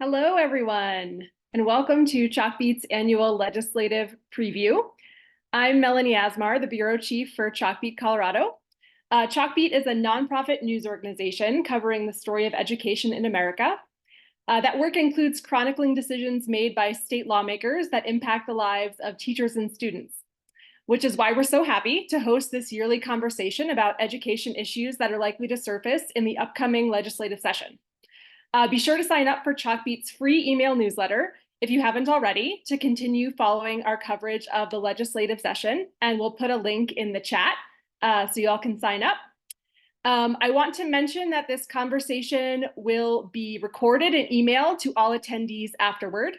Hello, everyone, and welcome to Chalkbeat's annual legislative preview. I'm Melanie Asmar, the Bureau Chief for Chalkbeat, Colorado. Chalkbeat is a nonprofit news organization covering the story of education in America. That work includes chronicling decisions made by state lawmakers that impact the lives of teachers and students, which is why we're so happy to host this yearly conversation about education issues that are likely to surface in the upcoming legislative session. Be sure to sign up for Chalkbeat's free email newsletter if you haven't already to continue following our coverage of the legislative session, and we'll put a link in the chat so y'all can sign up. I want to mention that this conversation will be recorded and emailed to all attendees afterward.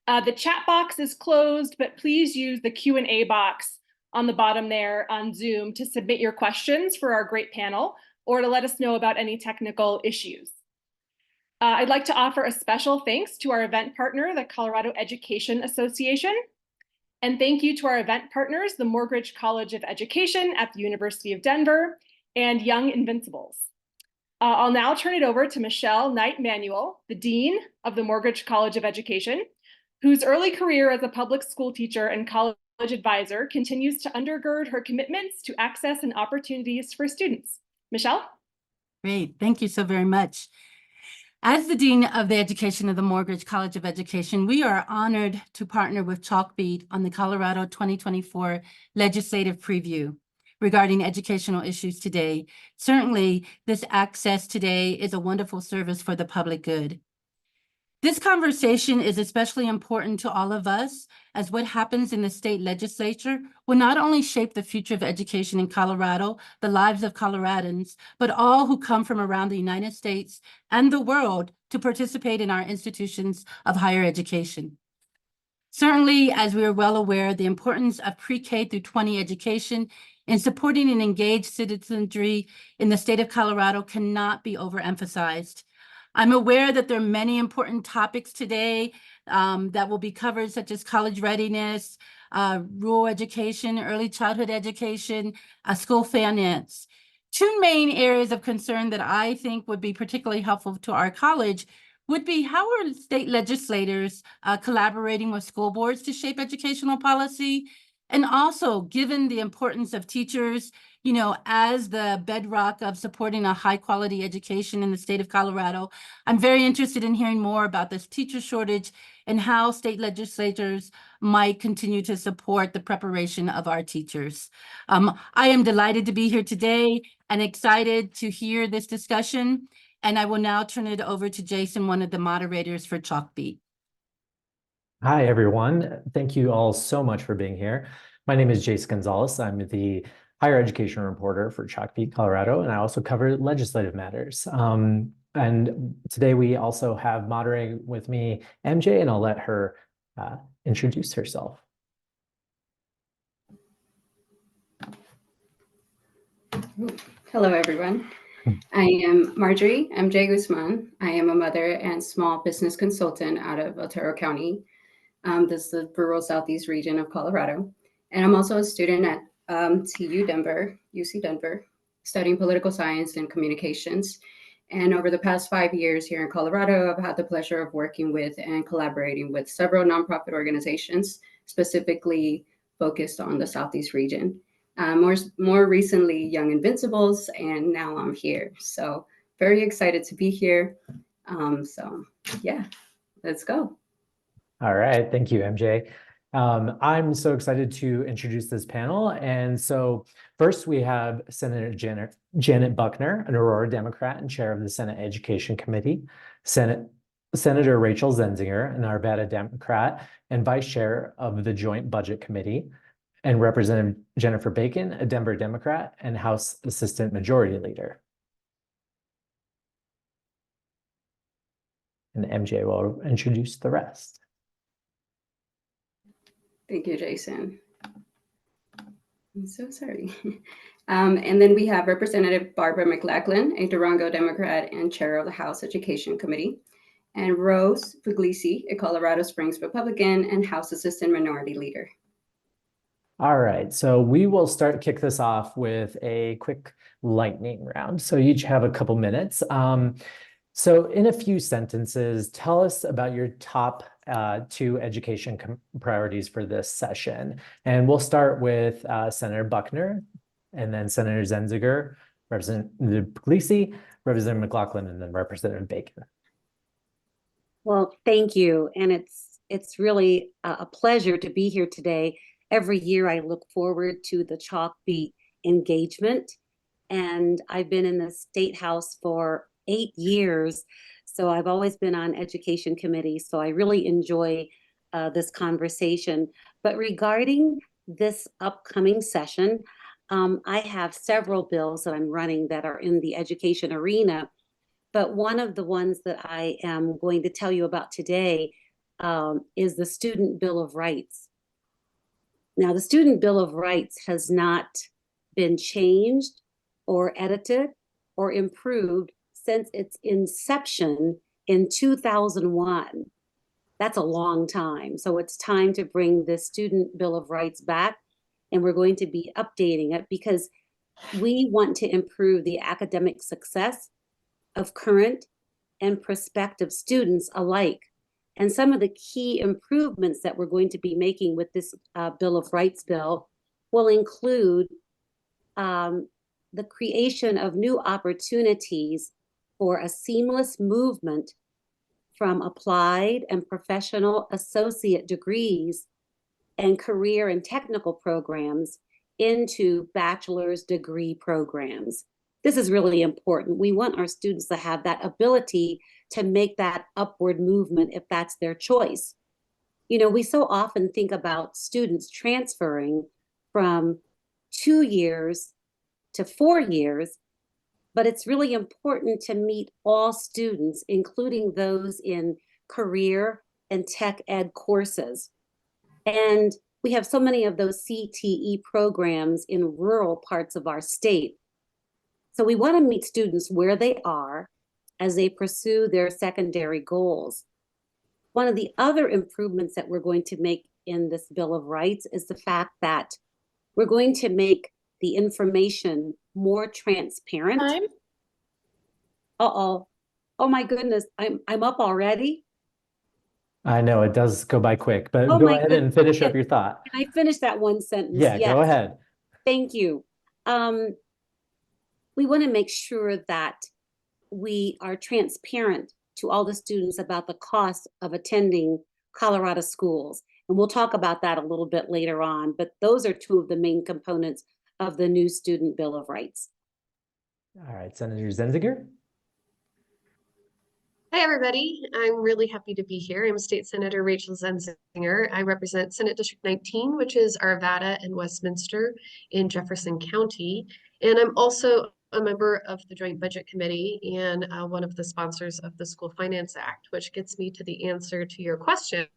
The chat box is closed, but please use the Q&A box on the bottom there on Zoom to submit your questions for our great panel or to let us know about any technical issues. I'd like to offer a special thanks to our event partner, the Colorado Education Association. And thank you to our event partners, the Morgridge College of Education at the University of Denver and Young Invincibles. I'll now turn it over to Michelle Knight-Manuel, the Dean of the Morgridge College of Education, whose early career as a public school teacher and college advisor continues to undergird her commitments to access and opportunities for students. Michelle? Great, thank you so very much. As the Dean of the Education of the Morgridge College of Education, we are honored to partner with Chalkbeat on the Colorado 2024 legislative preview regarding educational issues today. Certainly, this access today is a wonderful service for the public good. This conversation is especially important to all of us, as what happens in the state legislature will not only shape the future of education in Colorado, the lives of Coloradans, but all who come from around the United States and the world to participate in our institutions of higher education. Certainly, as we are well aware, the importance of pre-K through 20 education in supporting an engaged citizenry in the state of Colorado cannot be overemphasized. I'm aware that there are many important topics today that will be covered, such as college readiness, rural education, early childhood education, school finance. Two main areas of concern that I think would be particularly helpful to our college would be how are state legislators collaborating with school boards to shape educational policy? And also, given the importance of teachers, as the bedrock of supporting a high quality education in the state of Colorado, I'm very interested in hearing more about this teacher shortage and how state legislators might continue to support the preparation of our teachers. I am delighted to be here today and excited to hear this discussion. And I will now turn it over to Jason, one of the moderators for Chalkbeat. Hi, everyone. Thank you all so much for being here. My name is Jason Gonzalez. I'm the higher education reporter for Chalkbeat, Colorado, and I also cover legislative matters. And today we also have moderating with me MJ, and I'll let her introduce herself. Hello, everyone. I am Marjorie MJ Guzman. I am a mother and small business consultant out of Otero County. This is the rural southeast region of Colorado. And I'm also a student at UC Denver, studying political science and communications. And over the past 5 years here in Colorado, I've had the pleasure of working with and collaborating with several nonprofit organizations, specifically focused on the southeast region. More recently, Young Invincibles, and now I'm here. So very excited to be here. So yeah, let's go. All right, thank you, MJ. I'm so excited to introduce this panel. And so first we have Senator Janet Buckner, an Aurora Democrat and chair of the Senate Education Committee, Senator Rachel Zenzinger, an Arvada Democrat and vice chair of the Joint Budget Committee, and Representative Jennifer Bacon, a Denver Democrat and House Assistant Majority Leader. And MJ will introduce the rest. Thank you, Jason. I'm so sorry. And then we have Representative Barbara McLachlan, a Durango Democrat and chair of the House Education Committee, and Rose Pugliese, a Colorado Springs Republican and House Assistant Minority Leader. All right, so we will kick this off with a quick lightning round. So you each have a couple minutes. So in a few sentences, tell us about your top two education priorities for this session. And we'll start with Senator Buckner, and then Senator Zenzinger, Representative Pugliese, Representative McLachlan, and then Representative Bacon. Well, thank you. And it's really a pleasure to be here today. Every year I look forward to the Chalkbeat engagement. And I've been in the State House for 8 years. So I've always been on education committee. So I really enjoy this conversation. But regarding this upcoming session, I have several bills that I'm running that are in the education arena. But one of the ones that I am going to tell you about today is the Student Bill of Rights. Now, the Student Bill of Rights has not been changed or edited or improved since its inception in 2001. That's a long time. So it's time to bring the Student Bill of Rights back, and we're going to be updating it because we want to improve the academic success of current and prospective students alike. And some of the key improvements that we're going to be making with this Bill of Rights bill will include the creation of new opportunities for a seamless movement from applied and professional associate degrees and career and technical programs into bachelor's degree programs. This is really important. We want our students to have that ability to make that upward movement if that's their choice. You know, we so often think about students transferring from 2 years to 4 years, but it's really important to meet all students, including those in career and tech ed courses. And we have so many of those CTE programs in rural parts of our state. So we want to meet students where they are as they pursue their secondary goals. One of the other improvements that we're going to make in this Bill of Rights is the fact that we're going to make the information more transparent. Time. Uh-oh. Oh my goodness, I'm up already. I know it does go by quick, but Oh go my ahead and finish up your thought. Can I finish that one sentence? Yeah, Yes. go ahead. Thank you. We want to make sure that we are transparent to all the students about the cost of attending Colorado schools. And we'll talk about that a little bit later on, but those are two of the main components of the new Student Bill of Rights. All right, Senator Zenzinger. Hi, everybody. I'm really happy to be here. I'm State Senator Rachel Zenzinger. I represent Senate District 19, which is Arvada and Westminster in Jefferson County. And I'm also a member of the Joint Budget Committee and one of the sponsors of the School Finance Act, which gets me to the answer to your question.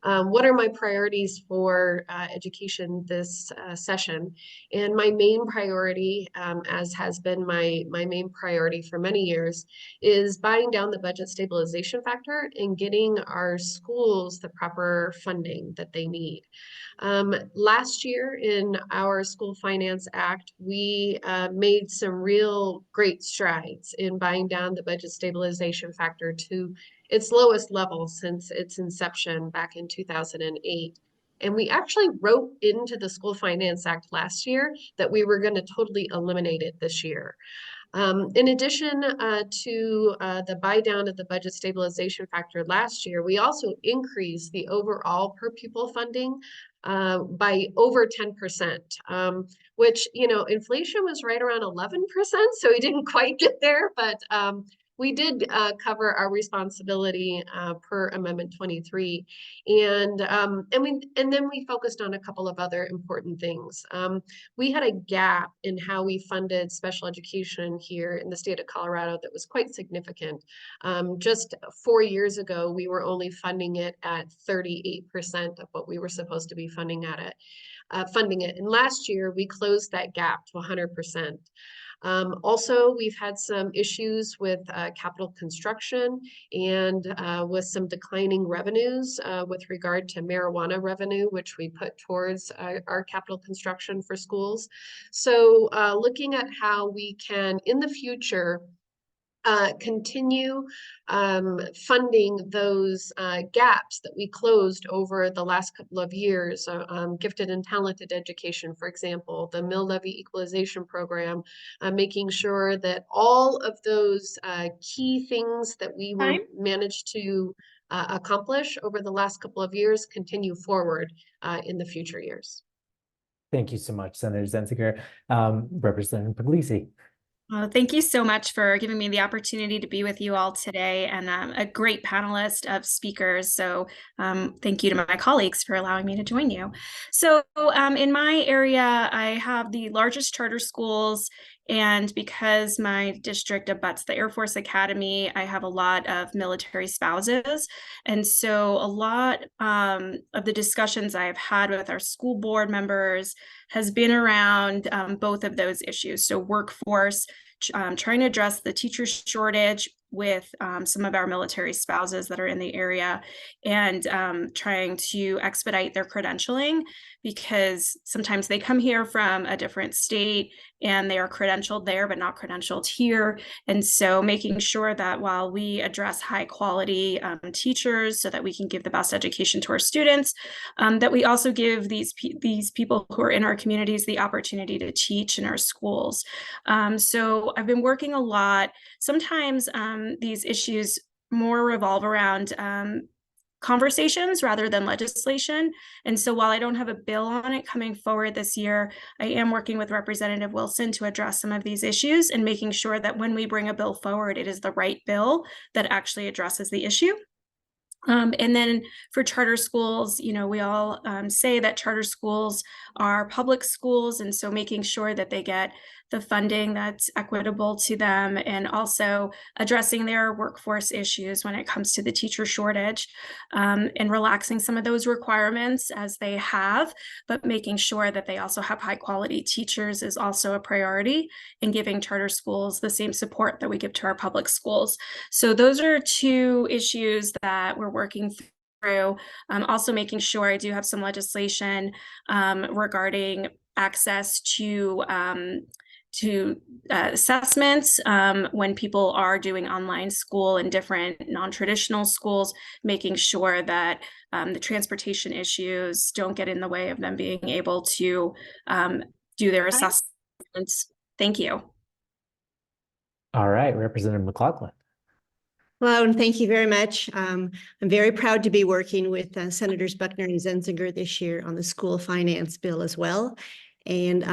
What are my priorities for education this session? And my main priority, as has been my main priority for many years, is buying down the budget stabilization factor and getting our schools the proper funding that they need. Last year in our School Finance Act, we made some real great strides in buying down the budget stabilization factor to its lowest level since its inception back in 2008. And we actually wrote into the School Finance Act last year that we were going to totally eliminate it this year. In addition to the buy down of the budget stabilization factor last year, we also increased the overall per pupil funding by over 10%, which, you know, inflation was right around 11%, so we didn't quite get there, but we did cover our responsibility per Amendment 23, and then we focused on a couple of other important things. We had a gap in how we funded special education here in the state of Colorado that was quite significant. Just 4 years ago, we were only funding it at 38% of what we were supposed to be funding it. And last year, we closed that gap to 100%. Also, we've had some issues with capital construction and with some declining revenues with regard to marijuana revenue, which we put towards our capital construction for schools. So looking at how we can, in the future, continue funding those gaps that we closed over the last couple of years. Gifted and talented education, for example, the mill levy equalization program, making sure that all of those key things that we were managed to accomplish over the last couple of years continue forward in the future years. Thank you so much, Senator Zenzinger. Representative Pugliese. Well, thank you so much for giving me the opportunity to be with you all today, and a great panelist of speakers. So thank you to my colleagues for allowing me to join you. So in my area, I have the largest charter schools, and because my district abuts the Air Force Academy, I have a lot of military spouses. And so a lot of the discussions I have had with our school board members has been around both of those issues. So workforce, trying to address the teacher shortage with some of our military spouses that are in the area, and trying to expedite their credentialing, because sometimes they come here from a different state and they are credentialed there but not credentialed here. And so making sure that while we address high quality teachers so that we can give the best education to our students, that we also give these people who are in our communities the opportunity to teach in our schools. So I've been working a lot. Sometimes these issues more revolve around conversations rather than legislation. And so while I don't have a bill on it coming forward this year, I am working with Representative Wilson to address some of these issues and making sure that when we bring a bill forward, it is the right bill that actually addresses the issue. And then for charter schools, you know, we all say that charter schools are public schools, and so making sure that they get the funding that's equitable to them, and also addressing their workforce issues when it comes to the teacher shortage, and relaxing some of those requirements as they have, but making sure that they also have high quality teachers is also a priority, and giving charter schools the same support that we give to our public schools. So those are two issues that we're working through. Also making sure I do have some legislation regarding access to assessments when people are doing online school in different non-traditional schools, making sure that the transportation issues don't get in the way of them being able to do their assessments. Thank you. All right, Representative McLachlan. Hello, and thank you very much. I'm very proud to be working with Senators Buckner and Zenzinger this year on the school finance bill as well. And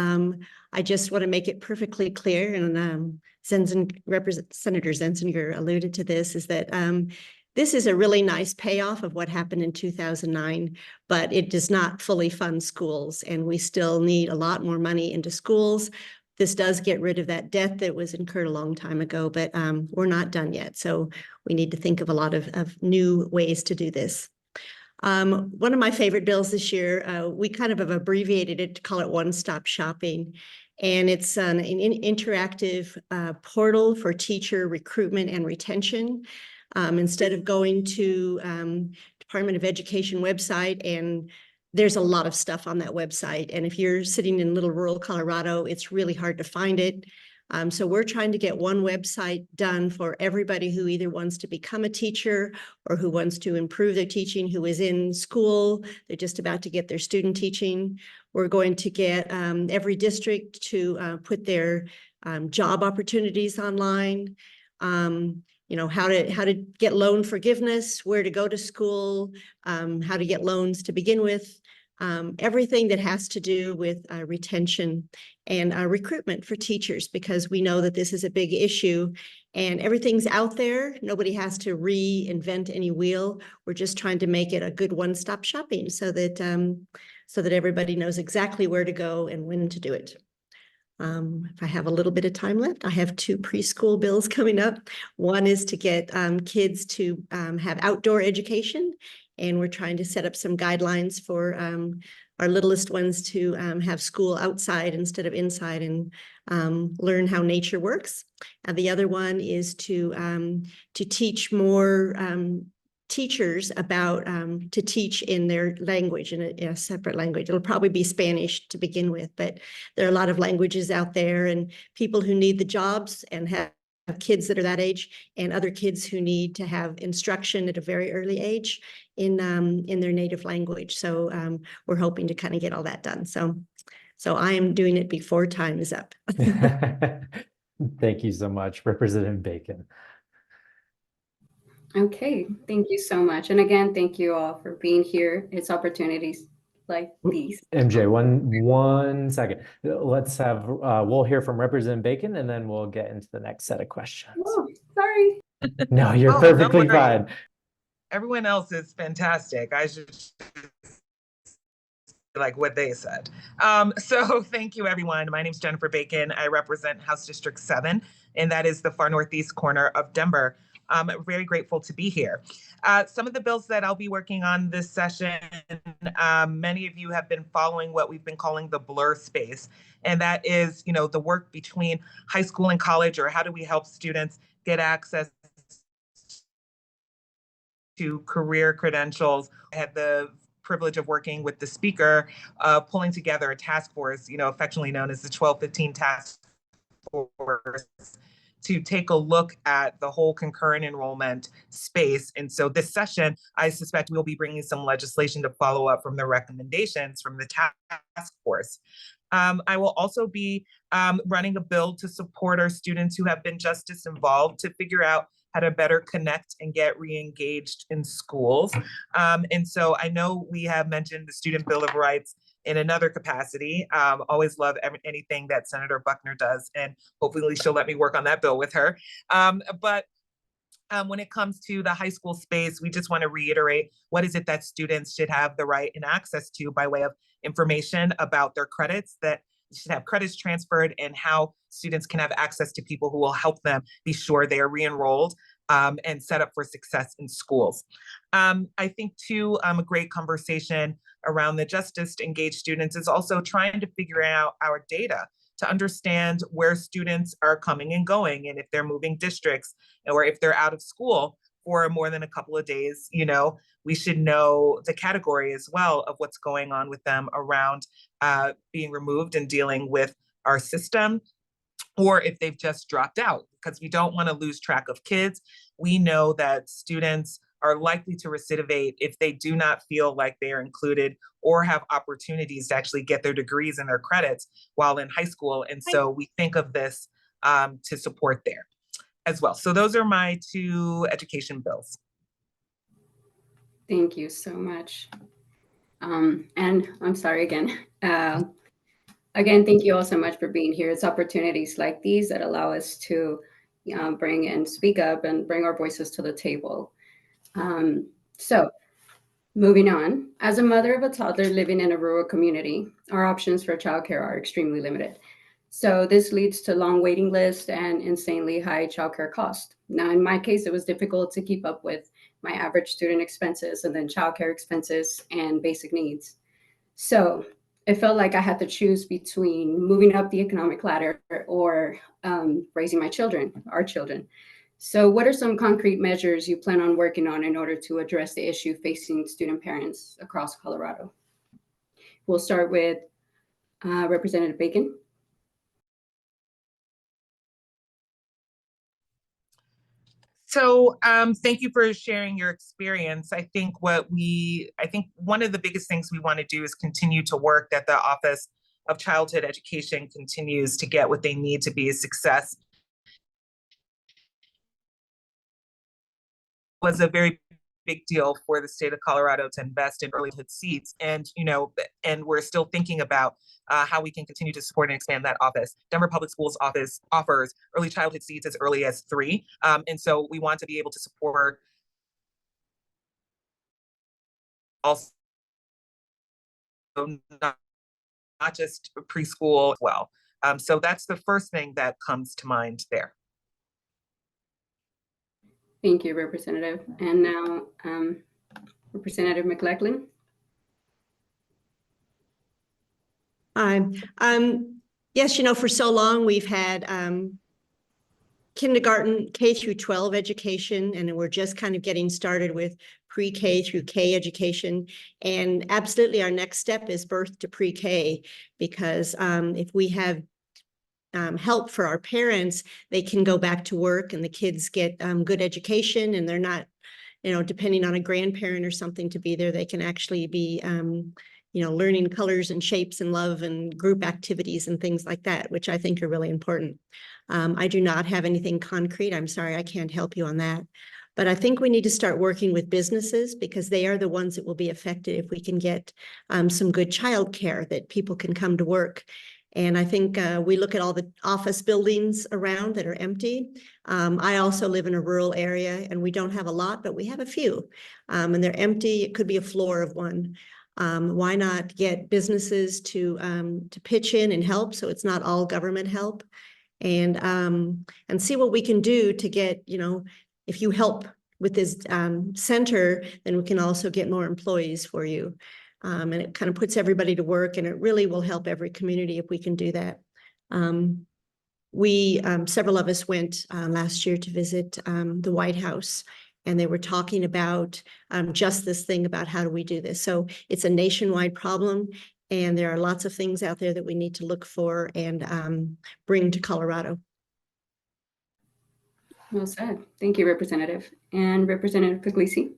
I just want to make it perfectly clear, and Senator Zenzinger alluded to this, is that this is a really nice payoff of what happened in 2009, but it does not fully fund schools, and we still need a lot more money into schools. This does get rid of that debt that was incurred a long time ago, but we're not done yet. So we need to think of a lot of new ways to do this. One of my favorite bills this year, we kind of have abbreviated it to call it one-stop shopping. And it's an interactive portal for teacher recruitment and retention. Instead of going to Department of Education website, and there's a lot of stuff on that website. And if you're sitting in little rural Colorado, it's really hard to find it. So we're trying to get one website done for everybody who either wants to become a teacher or who wants to improve their teaching, who is in school, they're just about to get their student teaching. We're going to get every district to put their job opportunities online. You know, how to get loan forgiveness, where to go to school, how to get loans to begin with, everything that has to do with retention and recruitment for teachers, because we know that this is a big issue and everything's out there. Nobody has to reinvent any wheel. We're just trying to make it a good one-stop shopping so that everybody knows exactly where to go and when to do it. If I have a little bit of time left, I have two preschool bills coming up. One is to get kids to have outdoor education, and we're trying to set up some guidelines for our littlest ones to have school outside instead of inside, and learn how nature works. And the other one is to teach more teachers about to teach in their language, in a separate language. It'll probably be Spanish to begin with, but there are a lot of languages out there, and people who need the jobs and have kids that are that age and other kids who need to have instruction at a very early age in their native language. So we're hoping to kind of get all that done. So I am doing it before time is up. Thank you so much, Representative Bacon. Okay, thank you so much. And again, thank you all for being here. It's opportunities like these. MJ, one second. Let's have, we'll hear from Representative Bacon and then we'll get into the next set of questions. Oh, sorry. No, you're Oh, perfectly don't worry. fine. Everyone else is fantastic. I should like what they said. So thank you, everyone. My name is Jennifer Bacon. I represent House District 7, and that is the far northeast corner of Denver. I'm very grateful to be here. Some of the bills that I'll be working on this session, many of you have been following what we've been calling the blur space, and that is, you know, the work between high school and college, or how do we help students get access to career credentials. I had the privilege of working with the speaker, pulling together a task force, you know, affectionately known as the 1215 Task Force, to take a look at the whole concurrent enrollment space. And so this session, I suspect we'll be bringing some legislation to follow up from the recommendations from the task force. I will also be running a bill to support our students who have been justice involved to figure out how to better connect and get re-engaged in schools. And so I know we have mentioned the Student Bill of Rights in another capacity. Always love anything that Senator Buckner does, and hopefully she'll let me work on that bill with her. But when it comes to the high school space, we just want to reiterate, what is it that students should have the right and access to by way of information about their credits, that should have credits transferred, and how students can have access to people who will help them be sure they are re-enrolled and set up for success in schools. I think too, a great conversation around the justice engaged students is also trying to figure out our data to understand where students are coming and going, and if they're moving districts, or if they're out of school for more than a couple of days. You know, we should know the category as well of what's going on with them around being removed and dealing with our system, or if they've just dropped out, because we don't want to lose track of kids. We know that students are likely to recidivate if they do not feel like they are included or have opportunities to actually get their degrees and their credits while in high school. And so we think of this to support there as well. So those are my two education bills. Thank you so much. And I'm sorry again. Again, thank you all so much for being here. It's opportunities like these that allow us to bring and speak up and bring our voices to the table. So moving on, as a mother of a toddler living in a rural community, our options for childcare are extremely limited. So this leads to long waiting lists and insanely high childcare costs. Now, in my case, it was difficult to keep up with my average student expenses and then childcare expenses and basic needs. So it felt like I had to choose between moving up the economic ladder or raising my children, our children. So what are some concrete measures you plan on working on in order to address the issue facing student parents across Colorado? We'll start with Representative Bacon. So thank you for sharing your experience. I think one of the biggest things we want to do is continue to work that the Office of Childhood Education continues to get what they need to be a success. It was a very big deal for the state of Colorado to invest in early childhood seats, and and we're still thinking about how we can continue to support and expand that office. Denver Public Schools office offers early childhood seats as early as 3, and so we want to be able to support also not just preschool as well. So that's the first thing that comes to mind there. Thank you, Representative. And now, Representative McLachlan. Yes, for so long we've had kindergarten K through 12 education, and we're just kind of getting started with pre-K through K education. And absolutely our next step is birth to pre-K, because if we have help for our parents, they can go back to work and the kids get good education, and they're not, depending on a grandparent or something to be there. They can actually be, learning colors and shapes and love and group activities and things like that, which I think are really important. I do not have anything concrete. I'm sorry, I can't help you on that. But I think we need to start working with businesses, because they are the ones that will be affected if we can get some good childcare that people can come to work. And I think we look at all the office buildings around that are empty. I also live in a rural area, and we don't have a lot, but we have a few. And they're empty. It could be a floor of one. Why not get businesses to pitch in and help, so it's not all government help, and see what we can do to get, if you help with this center, then we can also get more employees for you. And it kind of puts everybody to work, and it really will help every community if we can do that. Several of us went last year to visit the White House, and they were talking about just this thing about how do we do this. So it's a nationwide problem, and there are lots of things out there that we need to look for and bring to Colorado. Well said. Thank you, Representative. And Representative Pugliese.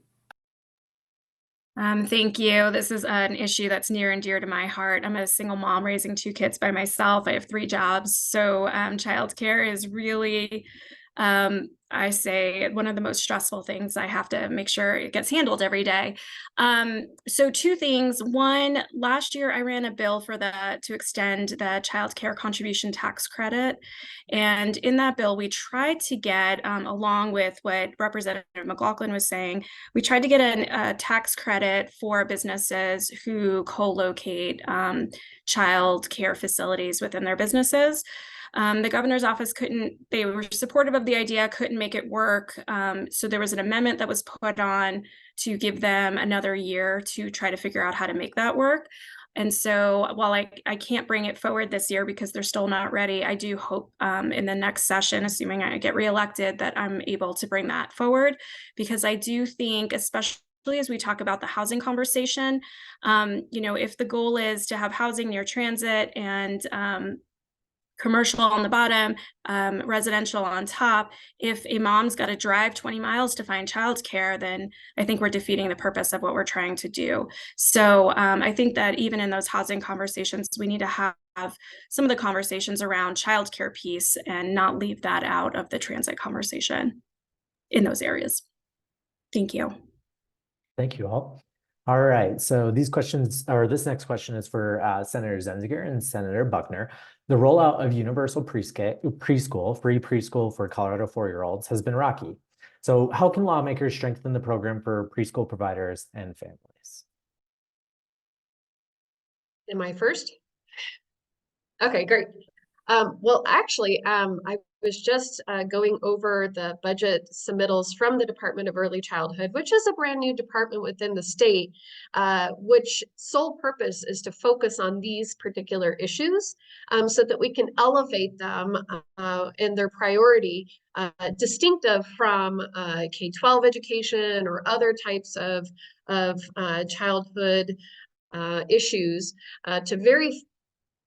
Thank you. This is an issue that's near and dear to my heart. I'm a single mom raising 2 kids by myself. I have 3 jobs. So childcare is really, I say, one of the most stressful things. I have to make sure it gets handled every day. So 2 things. One, last year I ran a bill to extend the child care contribution tax credit. And in that bill, we tried to get, along with what Representative McLachlan was saying, we tried to get a tax credit for businesses who co-locate child care facilities within their businesses. The governor's office they were supportive of the idea, couldn't make it work. So there was an amendment that was put on to give them another year to try to figure out how to make that work. And so while I can't bring it forward this year because they're still not ready, I do hope in the next session, assuming I get reelected, that I'm able to bring that forward, because I do think, especially as we talk about the housing conversation, if the goal is to have housing near transit and commercial on the bottom, residential on top, if a mom's got to drive 20 miles to find childcare, then I think we're defeating the purpose of what we're trying to do. So I think that even in those housing conversations, we need to have some of the conversations around childcare piece and not leave that out of the transit conversation in those areas. Thank you. Thank you all. All right, so this next question is for Senator Zenzinger and Senator Buckner. The rollout of universal preschool, free preschool for Colorado 4-year-olds has been rocky. So how can lawmakers strengthen the program for preschool providers and families? Am I first? Okay, great. Well, actually, I was just going over the budget submittals from the Department of Early Childhood, which is a brand new department within the state, which sole purpose is to focus on these particular issues so that we can elevate them in their priority, distinctive from K-12 education or other types of childhood issues, to very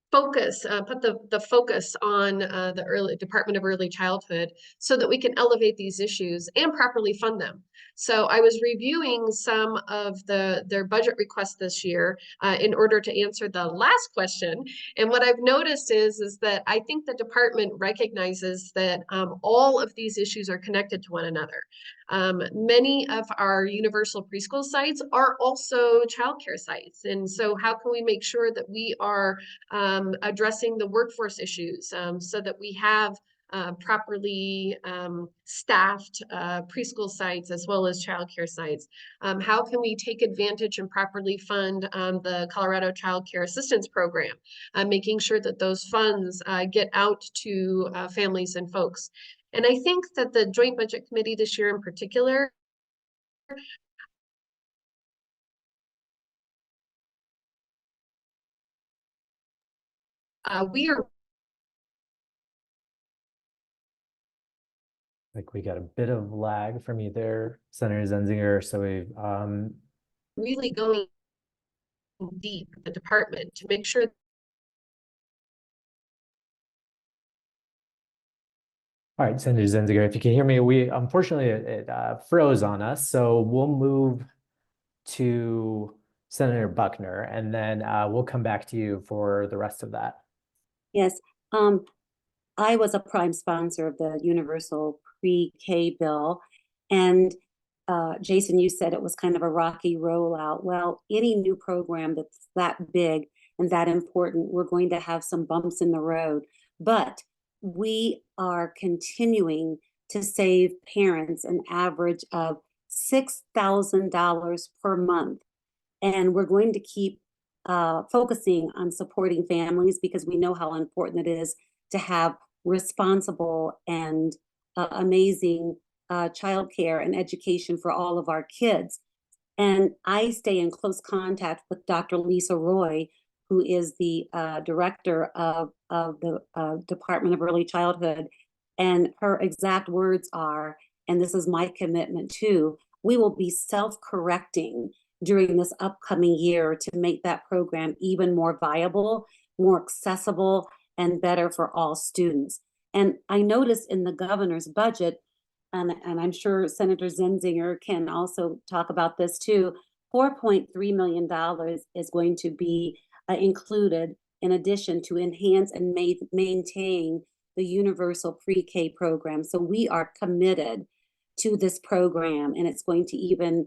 put the focus on the Department of Early Childhood so that we can elevate these issues and properly fund them. So I was reviewing some of their budget requests this year in order to answer the last question. And what I've noticed is that I think the department recognizes that all of these issues are connected to one another. Many of our universal preschool sites are also childcare sites. And so how can we make sure that we are addressing the workforce issues so that we have properly staffed preschool sites as well as childcare sites? How can we take advantage and properly fund the Colorado Child Care Assistance Program, making sure that those funds get out to families and folks? And I think that the Joint Budget Committee this year in particular we are Like we got a bit of lag from you there, Senator Zenzinger. So we've really going deep the department to make sure All right, Senator Zenzinger, if you can hear me, unfortunately it froze on us, so we'll move to Senator Buckner, and then we'll come back to you for the rest of that. Yes, I was a prime sponsor of the universal pre-K bill, and Jason, you said it was kind of a rocky rollout. Well, any new program that's that big and that important, we're going to have some bumps in the road, but we are continuing to save parents an average of $6,000 per month. And we're going to keep focusing on supporting families because we know how important it is to have responsible and amazing childcare and education for all of our kids. And I stay in close contact with Dr. Lisa Roy, who is the director of the Department of Early Childhood. And her exact words are, and this is my commitment too, we will be self-correcting during this upcoming year to make that program even more viable, more accessible, and better for all students. And I noticed in the governor's budget, and I'm sure Senator Zenzinger can also talk about this too, $4.3 million is going to be included in addition to enhance and maintain the universal pre-K program. So we are committed to this program, and it's going to even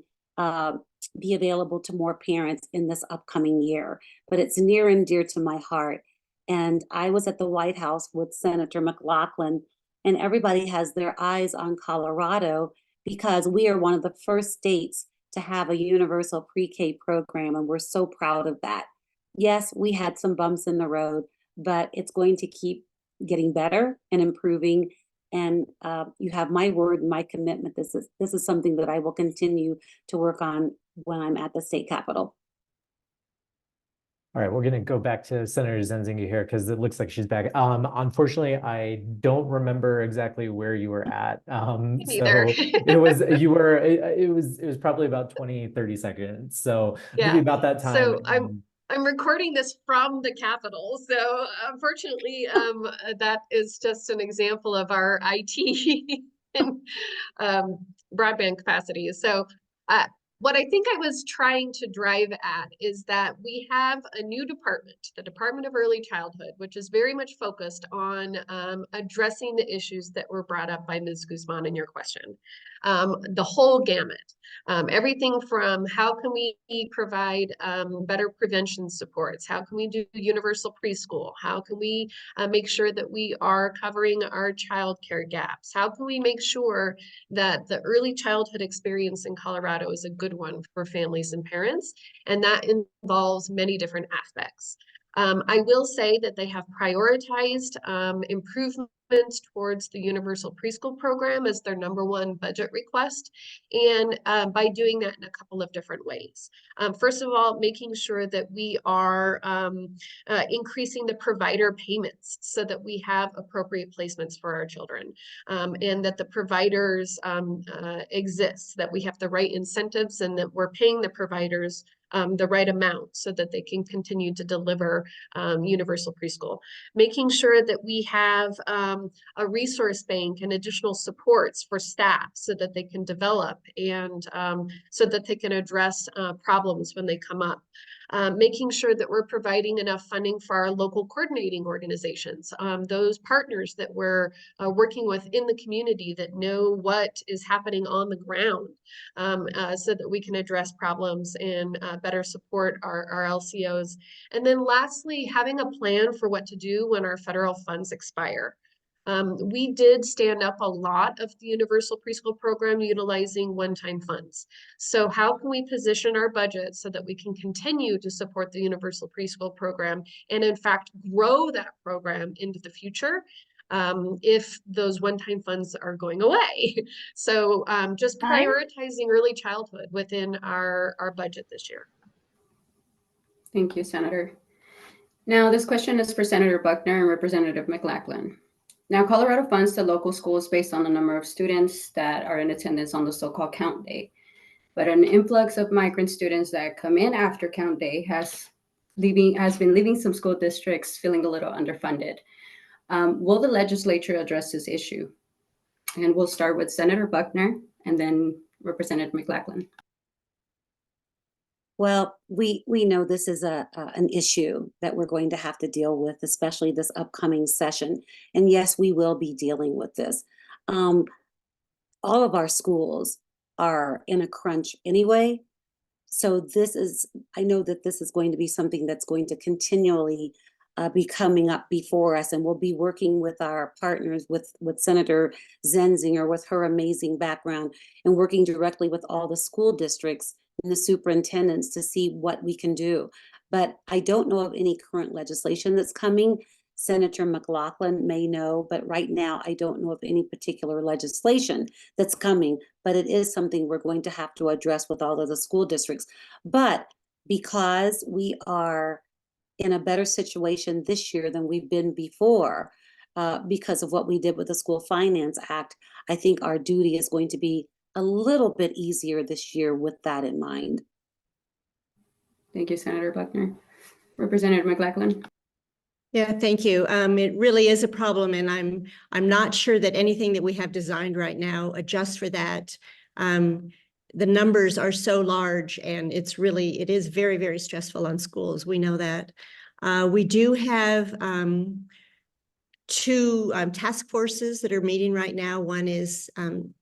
be available to more parents in this upcoming year. But it's near and dear to my heart. And I was at the White House with Senator McLachlan, and everybody has their eyes on Colorado because we are one of the first states to have a universal pre-K program, and we're so proud of that. Yes, we had some bumps in the road, but it's going to keep getting better and improving. And you have my word and my commitment. This is something that I will continue to work on when I'm at the state capitol. All right, we're going to go back to Senator Zenzinger here because it looks like she's back. Unfortunately, I don't remember exactly where you were at. Neither. So it was probably about 20-30 seconds. So Yeah. maybe about that time. So I'm recording this from the Capitol. So unfortunately, that is just an example of our IT and broadband capacity. So what I think I was trying to drive at is that we have a new department, the Department of Early Childhood, which is very much focused on addressing the issues that were brought up by Ms. Guzman in your question. The whole gamut. Everything from how can we provide better prevention supports? How can we do universal preschool? How can we make sure that we are covering our childcare gaps? How can we make sure that the early childhood experience in Colorado is a good one for families and parents? And that involves many different aspects. I will say that they have prioritized improvements towards the universal preschool program as their #1 budget request, and by doing that in a couple of different ways. First of all, making sure that we are increasing the provider payments so that we have appropriate placements for our children, and that the providers exist, that we have the right incentives and that we're paying the providers the right amount so that they can continue to deliver universal preschool. Making sure that we have a resource bank and additional supports for staff so that they can develop and so that they can address problems when they come up. Making sure that we're providing enough funding for our local coordinating organizations, those partners that we're working with in the community that know what is happening on the ground, so that we can address problems and better support our LCOs. And then lastly, having a plan for what to do when our federal funds expire. We did stand up a lot of the universal preschool program utilizing one-time funds. So how can we position our budget so that we can continue to support the universal preschool program and in fact grow that program into the future if those one-time funds are going away? So just prioritizing early childhood within our budget this year. Thank you, Senator. Now, this question is for Senator Buckner and Representative McLachlan. Now, Colorado funds the local schools based on the number of students that are in attendance on the so-called count day. But an influx of migrant students that come in after count day has been leaving some school districts feeling a little underfunded. Will the legislature address this issue? And we'll start with Senator Buckner and then Representative McLachlan. Well, we know this is an issue that we're going to have to deal with, especially this upcoming session. And yes, we will be dealing with this. All of our schools are in a crunch anyway. So I know that this is going to be something that's going to continually be coming up before us, and we'll be working with our partners, with Senator Zenzinger, with her amazing background, and working directly with all the school districts and the superintendents to see what we can do. But I don't know of any current legislation that's coming. Senator McLachlan may know, but right now I don't know of any particular legislation that's coming, but it is something we're going to have to address with all of the school districts. But because we are in a better situation this year than we've been before, because of what we did with the School Finance Act, I think our duty is going to be a little bit easier this year with that in mind. Thank you, Senator Buckner. Representative McLachlan. Yeah, thank you. It really is a problem, and I'm not sure that anything that we have designed right now adjusts for that. The numbers are so large, and it is very, very stressful on schools. We know that. We do have two task forces that are meeting right now. One is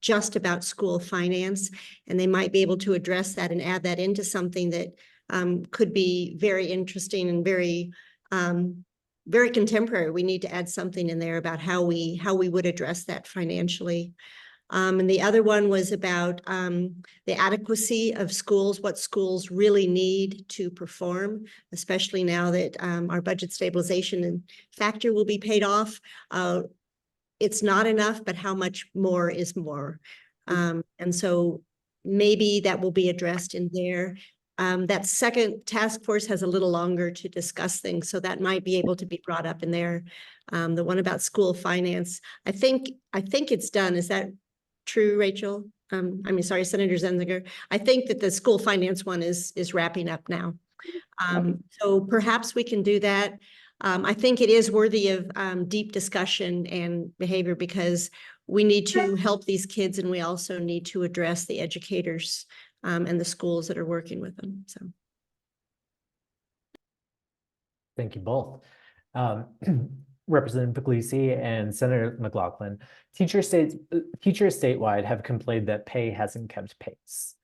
just about school finance, and they might be able to address that and add that into something that could be very interesting and very contemporary. We need to add something in there about how we would address that financially. And the other one was about the adequacy of schools, what schools really need to perform, especially now that our budget stabilization factor will be paid off. It's not enough, but how much more is more? And so maybe that will be addressed in there. That second task force has a little longer to discuss things, so that might be able to be brought up in there. The one about school finance, I think it's done. Is that true, Rachel? Sorry, Senator Zenzinger. I think that the school finance one is wrapping up now. So perhaps we can do that. I think it is worthy of deep discussion and behavior, because we need to help these kids, and we also need to address the educators and the schools that are working with them. So, Thank you both. Representative Pugliese and Senator McLachlan, teachers statewide have complained that pay hasn't kept pace.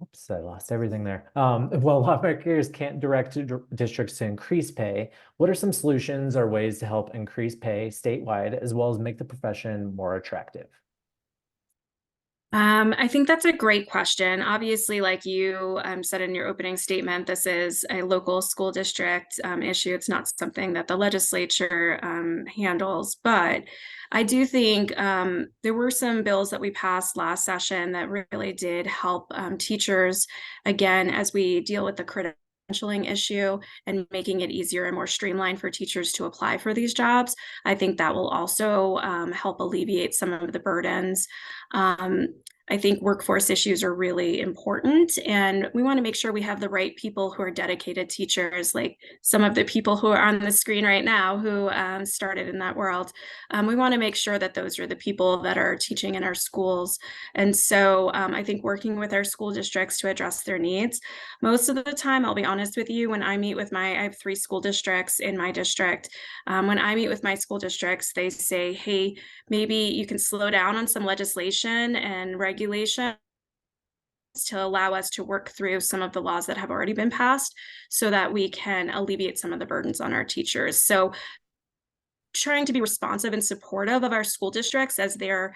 Oops, I lost everything there. While lawmakers can't direct districts to increase pay, what are some solutions or ways to help increase pay statewide, as well as make the profession more attractive? I think that's a great question. Obviously, like you said in your opening statement, this is a local school district issue. It's not something that the legislature handles, but I do think there were some bills that we passed last session that really did help teachers, again, as we deal with the credentialing issue and making it easier and more streamlined for teachers to apply for these jobs. I think that will also help alleviate some of the burdens. I think workforce issues are really important, and we want to make sure we have the right people who are dedicated teachers, like some of the people who are on the screen right now who started in that world. We want to make sure that those are the people that are teaching in our schools. And so I think working with our school districts to address their needs. Most of the time, I'll be honest with you, when I meet with I have 3 school districts in my district. When I meet with my school districts, they say, hey, maybe you can slow down on some legislation and regulation to allow us to work through some of the laws that have already been passed so that we can alleviate some of the burdens on our teachers. So trying to be responsive and supportive of our school districts as they're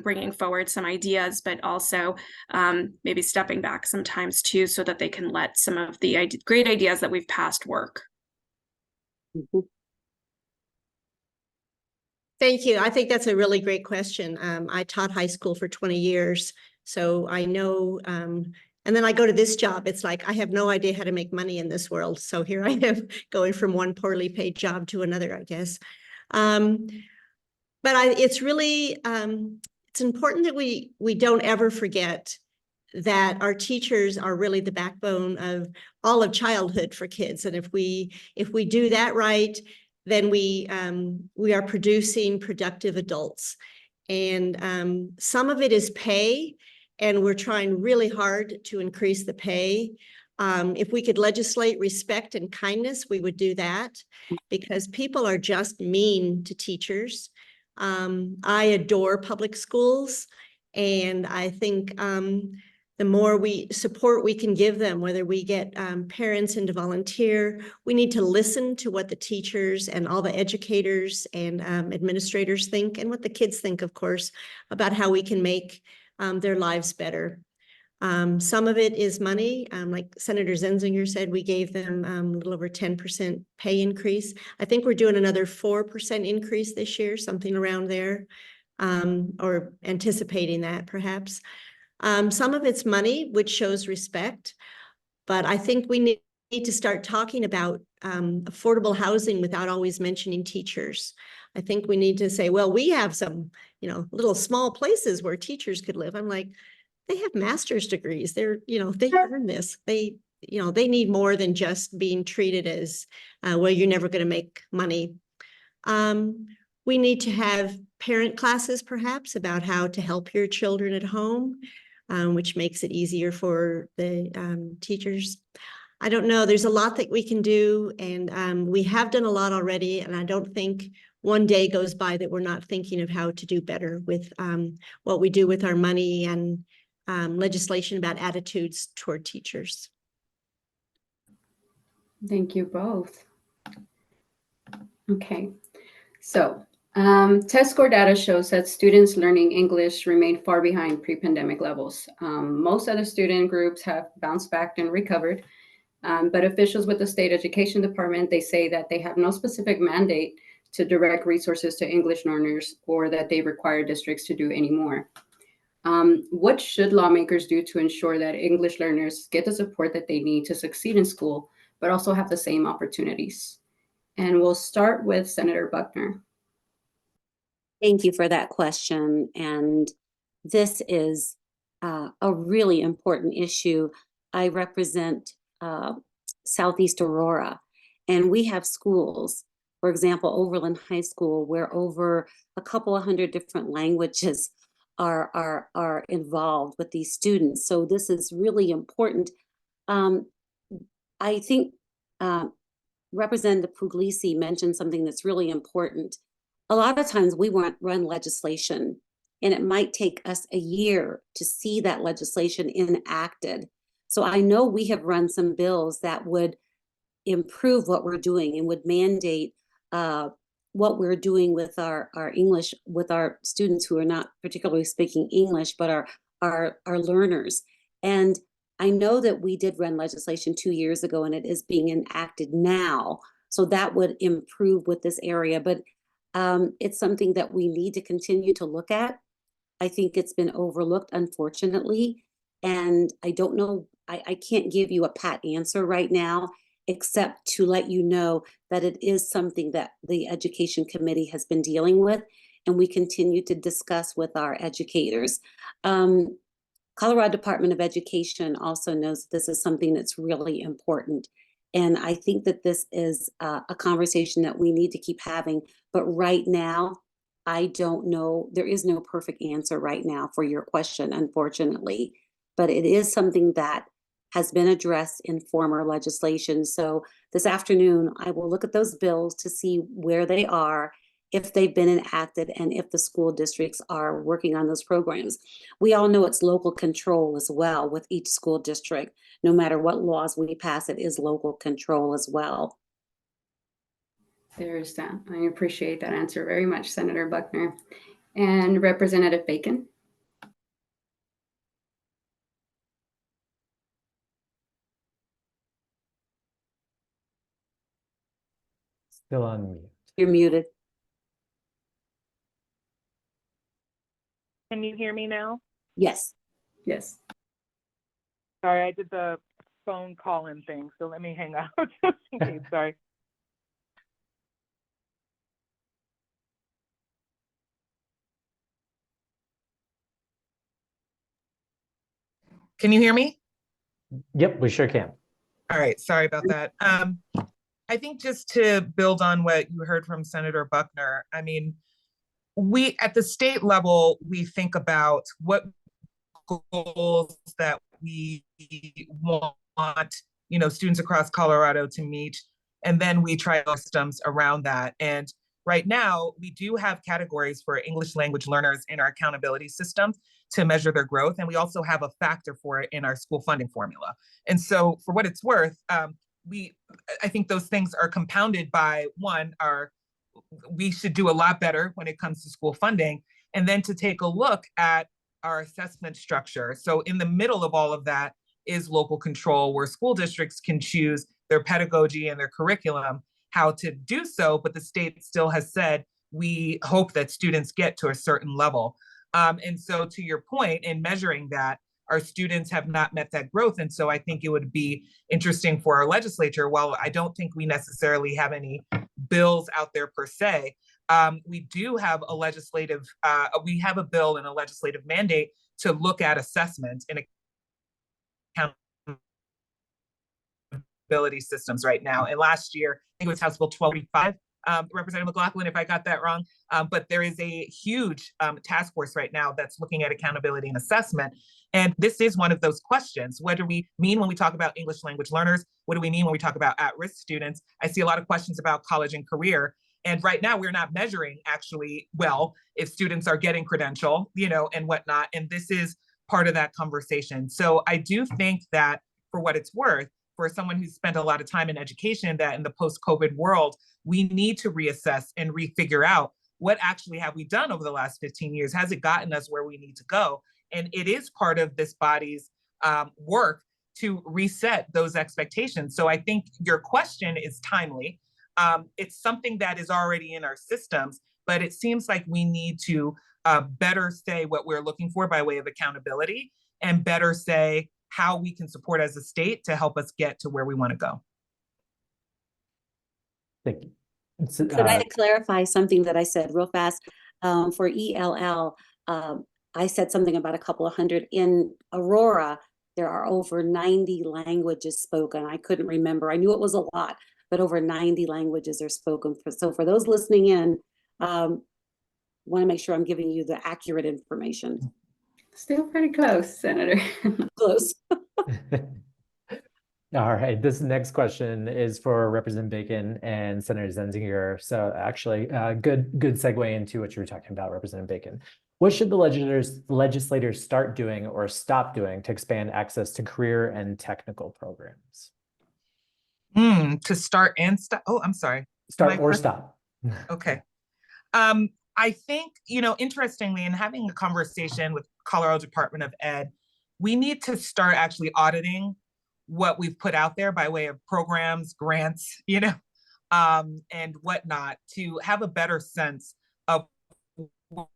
bringing forward some ideas, but also maybe stepping back sometimes too, so that they can let some of the great ideas that we've passed work. Mm-hmm. Thank you. I think that's a really great question. I taught high school for 20 years, so I know, and then I go to this job. It's like, I have no idea how to make money in this world. So here I am going from one poorly paid job to another, I guess. But it's really, it's important that we don't ever forget that our teachers are really the backbone of all of childhood for kids. And if we do that right, then we are producing productive adults. And some of it is pay, and we're trying really hard to increase the pay. If we could legislate respect and kindness, we would do that, because people are just mean to teachers. I adore public schools, and I think the more support we can give them, whether we get parents in to volunteer, we need to listen to what the teachers and all the educators and administrators think, and what the kids think, of course, about how we can make their lives better. Some of it is money. Like Senator Zenzinger said, we gave them a little over 10% pay increase. I think we're doing another 4% increase this year, something around there, or anticipating that perhaps. Some of it's money, which shows respect, but I think we need to start talking about affordable housing without always mentioning teachers. I think we need to say, well, we have some, little small places where teachers could live. I'm like, they have master's degrees. They earn this. They need more than just being treated as, well, you're never going to make money. We need to have parent classes, perhaps, about how to help your children at home, which makes it easier for the teachers. I don't know. There's a lot that we can do, and we have done a lot already, and I don't think one day goes by that we're not thinking of how to do better with what we do with our money and legislation about attitudes toward teachers. Thank you both. Okay, so test score data shows that students learning English remain far behind pre-pandemic levels. Most other student groups have bounced back and recovered, but officials with the state education department, they say that they have no specific mandate to direct resources to English learners, or that they require districts to do anymore. What should lawmakers do to ensure that English learners get the support that they need to succeed in school, but also have the same opportunities? And we'll start with Senator Buckner. Thank you for that question. And this is a really important issue. I represent Southeast Aurora, and we have schools, for example, Overland High School, where over a couple of hundred different languages are involved with these students. So this is really important. I think Representative Pugliese mentioned something that's really important. A lot of times we run legislation, and it might take us a year to see that legislation enacted. So I know we have run some bills that would improve what we're doing and would mandate what we're doing with our English, with our students who are not particularly speaking English, but are learners. And I know that we did run legislation 2 years ago, and it is being enacted now. So that would improve with this area, but it's something that we need to continue to look at. I think it's been overlooked, unfortunately. And I don't know, I can't give you a pat answer right now, except to let you know that it is something that the Education Committee has been dealing with, and we continue to discuss with our educators. Colorado Department of Education also knows that this is something that's really important. And I think that this is a conversation that we need to keep having. But right now, I don't know. There is no perfect answer right now for your question, unfortunately. But it is something that has been addressed in former legislation. So this afternoon, I will look at those bills to see where they are, if they've been enacted, and if the school districts are working on those programs. We all know it's local control as well with each school district. No matter what laws we pass, it is local control as well. There's that. I appreciate that answer very much, Senator Buckner. And Representative Bacon. Still on mute. You're muted. Can you hear me now? Yes. Yes. Sorry, I did the phone call-in thing, so let me hang out just in case. Sorry. Can you hear me? Yep, we sure can. All right, sorry about that. I think just to build on what you heard from Senator Buckner, I mean, We, at the state level, we think about what goals that we want, students across Colorado to meet, and then we try systems around that. And right now, we do have categories for English language learners in our accountability system to measure their growth, and we also have a factor for it in our school funding formula. And so, for what it's worth, I think those things are compounded by one, we should do a lot better when it comes to school funding, and then to take a look at our assessment structure. So in the middle of all of that is local control, where school districts can choose their pedagogy and their curriculum, how to do so, but the state still has said, we hope that students get to a certain level. And so to your point, in measuring that, our students have not met that growth. And so I think it would be interesting for our legislature, while I don't think we necessarily have any bills out there per se, we do have a legislative, we have a bill and a legislative mandate to look at assessment and accountability systems right now. And last year, I think it was House Bill 1235, Representative McLachlan, if I got that wrong, but there is a huge task force right now that's looking at accountability and assessment. And this is one of those questions. What do we mean when we talk about English language learners? What do we mean when we talk about at-risk students? I see a lot of questions about college and career. And right now, we're not measuring actually well if students are getting credential, and whatnot. And this is part of that conversation. So I do think that, for what it's worth, for someone who's spent a lot of time in education, that in the post-COVID world, we need to reassess and refigure out what actually have we done over the last 15 years? Has it gotten us where we need to go? And it is part of this body's work to reset those expectations. So I think your question is timely. It's something that is already in our systems, but it seems like we need to better say what we're looking for by way of accountability, and better say how we can support as a state to help us get to where we want to go. Thank you. Could I clarify something that I said real fast? For ELL, I said something about a couple of hundred. In Aurora, there are over 90 languages spoken. I couldn't remember. I knew it was a lot, but over 90 languages are spoken. So for those listening in, want to make sure I'm giving you the accurate information. Still pretty close, Senator. Close. All right, this next question is for Representative Bacon and Senator Zenzinger. So actually, good segue into what you were talking about, Representative Bacon. What should the legislators start doing or stop doing to expand access to career and technical programs? To start and stop. Oh, I'm sorry. Start or stop. Okay. I think, interestingly, in having a conversation with Colorado Department of Ed, we need to start actually auditing what we've put out there by way of programs, grants, and whatnot, to have a better sense of where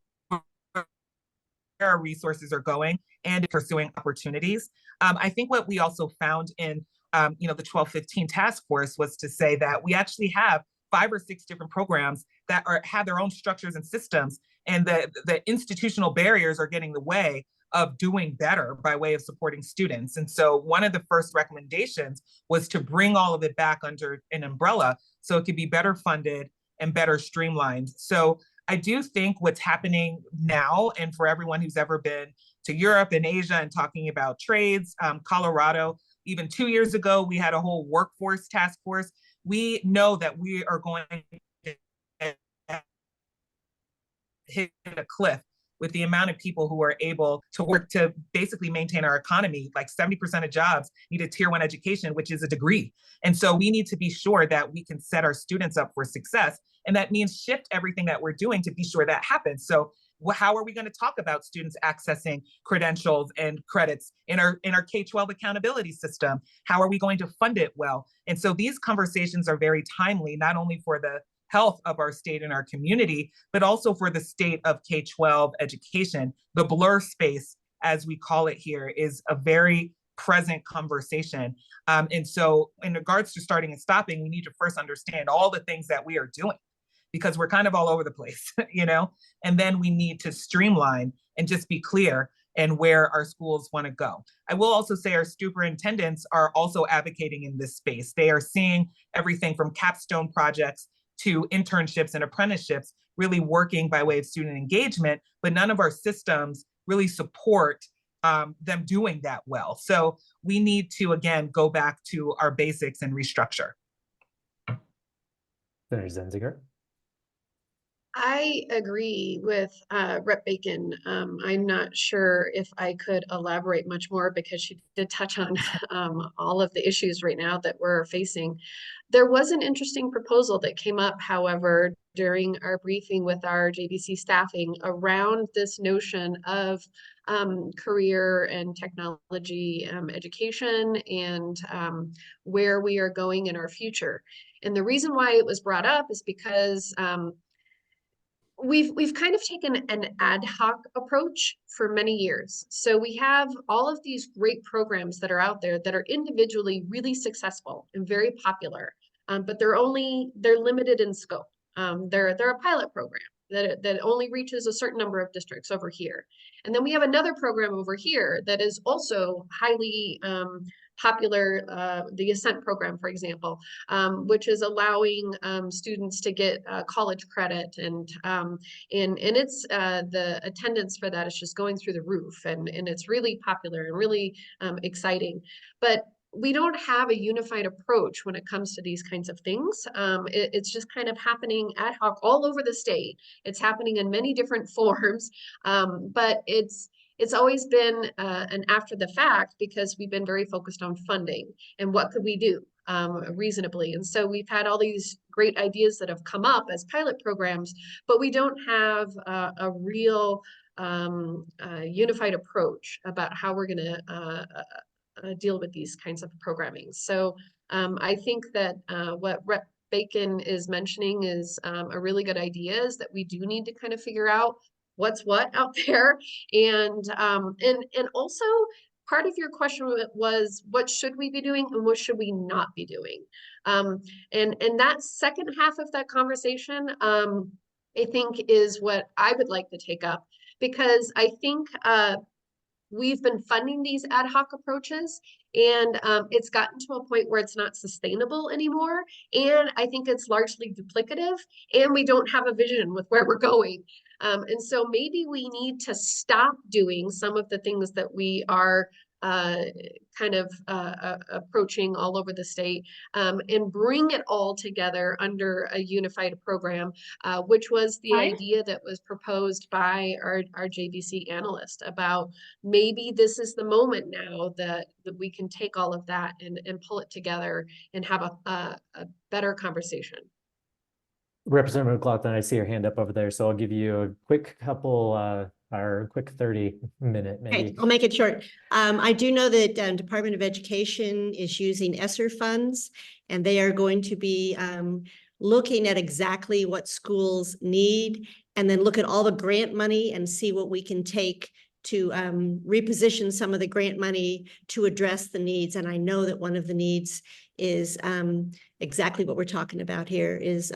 our resources are going and pursuing opportunities. I think what we also found in, the 1215 task force was to say that we actually have 5 or 6 different programs that have their own structures and systems, and the institutional barriers are getting in the way of doing better by way of supporting students. And so one of the first recommendations was to bring all of it back under an umbrella so it could be better funded and better streamlined. So I do think what's happening now, and for everyone who's ever been to Europe and Asia and talking about trades, Colorado, even 2 years ago, we had a whole workforce task force. We know that we are going to hit a cliff with the amount of people who are able to work to basically maintain our economy. Like 70% of jobs need a tier 1 education, which is a degree. And so we need to be sure that we can set our students up for success. And that means shift everything that we're doing to be sure that happens. So how are we going to talk about students accessing credentials and credits in our K-12 accountability system? How are we going to fund it well? And so these conversations are very timely, not only for the health of our state and our community, but also for the state of K-12 education. The blur space, as we call it here, is a very present conversation. And so in regards to starting and stopping, we need to first understand all the things that we are doing, because we're kind of all over the place, and then we need to streamline and just be clear and where our schools want to go. I will also say our superintendents are also advocating in this space. They are seeing everything from capstone projects to internships and apprenticeships, really working by way of student engagement, but none of our systems really support them doing that well. So we need to, again, go back to our basics and restructure. Senator Zenzinger. I agree with Rep. Bacon. I'm not sure if I could elaborate much more because she did touch on all of the issues right now that we're facing. There was an interesting proposal that came up, however, during our briefing with our JBC staffing around this notion of career and technology education and where we are going in our future. And the reason why it was brought up is because we've kind of taken an ad hoc approach for many years. So we have all of these great programs that are out there that are individually really successful and very popular, but they're limited in scope. They're a pilot program that only reaches a certain number of districts over here. And then we have another program over here that is also highly popular, the Ascent program, for example, which is allowing students to get college credit, and it's the attendance for that is just going through the roof, and it's really popular and really exciting. But we don't have a unified approach when it comes to these kinds of things. It's just kind of happening ad hoc all over the state. It's happening in many different forms, but it's always been an after the fact because we've been very focused on funding and what could we do reasonably. And so we've had all these great ideas that have come up as pilot programs, but we don't have a real unified approach about how we're going to deal with these kinds of programming. So I think that what Rep. Bacon is mentioning is a really good idea, is that we do need to kind of figure out what's what out there. And also part of your question was, what should we be doing and what should we not be doing? And that second half of that conversation, I think is what I would like to take up, because I think we've been funding these ad hoc approaches, and it's gotten to a point where it's not sustainable anymore. And I think it's largely duplicative, and we don't have a vision with where we're going. And so maybe we need to stop doing some of the things that we are kind of approaching all over the state, and bring it all together under a unified program, which was the idea that was proposed by our JBC analyst about maybe this is the moment now that we can take all of that and pull it together and have a better conversation. Representative McLachlan, I see your hand up over there, so I'll give you a quick couple or quick 30-minute maybe. Okay, I'll make it short. I do know that Department of Education is using ESSER funds, and they are going to be looking at exactly what schools need, and then look at all the grant money and see what we can take to reposition some of the grant money to address the needs. And I know that one of the needs is exactly what we're talking about here, is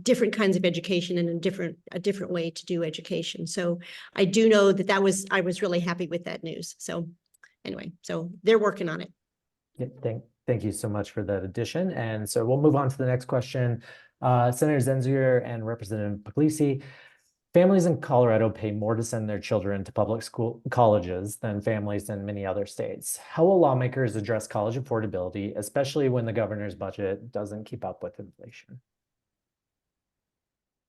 different kinds of education and a different way to do education. So I do know that I was really happy with that news. So anyway, so they're working on it. Yeah, thank you so much for that addition. And so we'll move on to the next question. Senator Zenzinger and Representative Pugliese, families in Colorado pay more to send their children to public school colleges than families in many other states. How will lawmakers address college affordability, especially when the governor's budget doesn't keep up with inflation?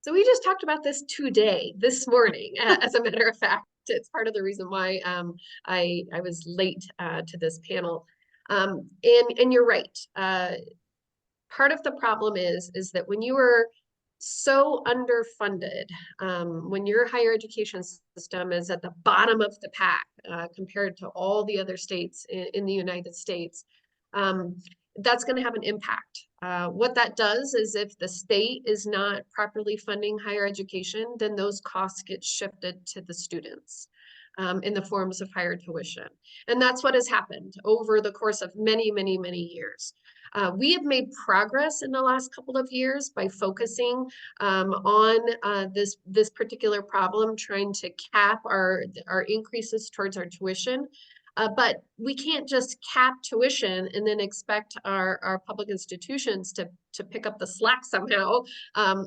So we just talked about this today, this morning, as a matter of fact. It's part of the reason why I was late to this panel. And you're right. Part of the problem is that when you are so underfunded, when your higher education system is at the bottom of the pack compared to all the other states in the United States, that's going to have an impact. What that does is, if the state is not properly funding higher education, then those costs get shifted to the students in the forms of higher tuition. And that's what has happened over the course of many, many, many years. We have made progress in the last couple of years by focusing on this particular problem, trying to cap our increases towards our tuition. But we can't just cap tuition and then expect our public institutions to pick up the slack somehow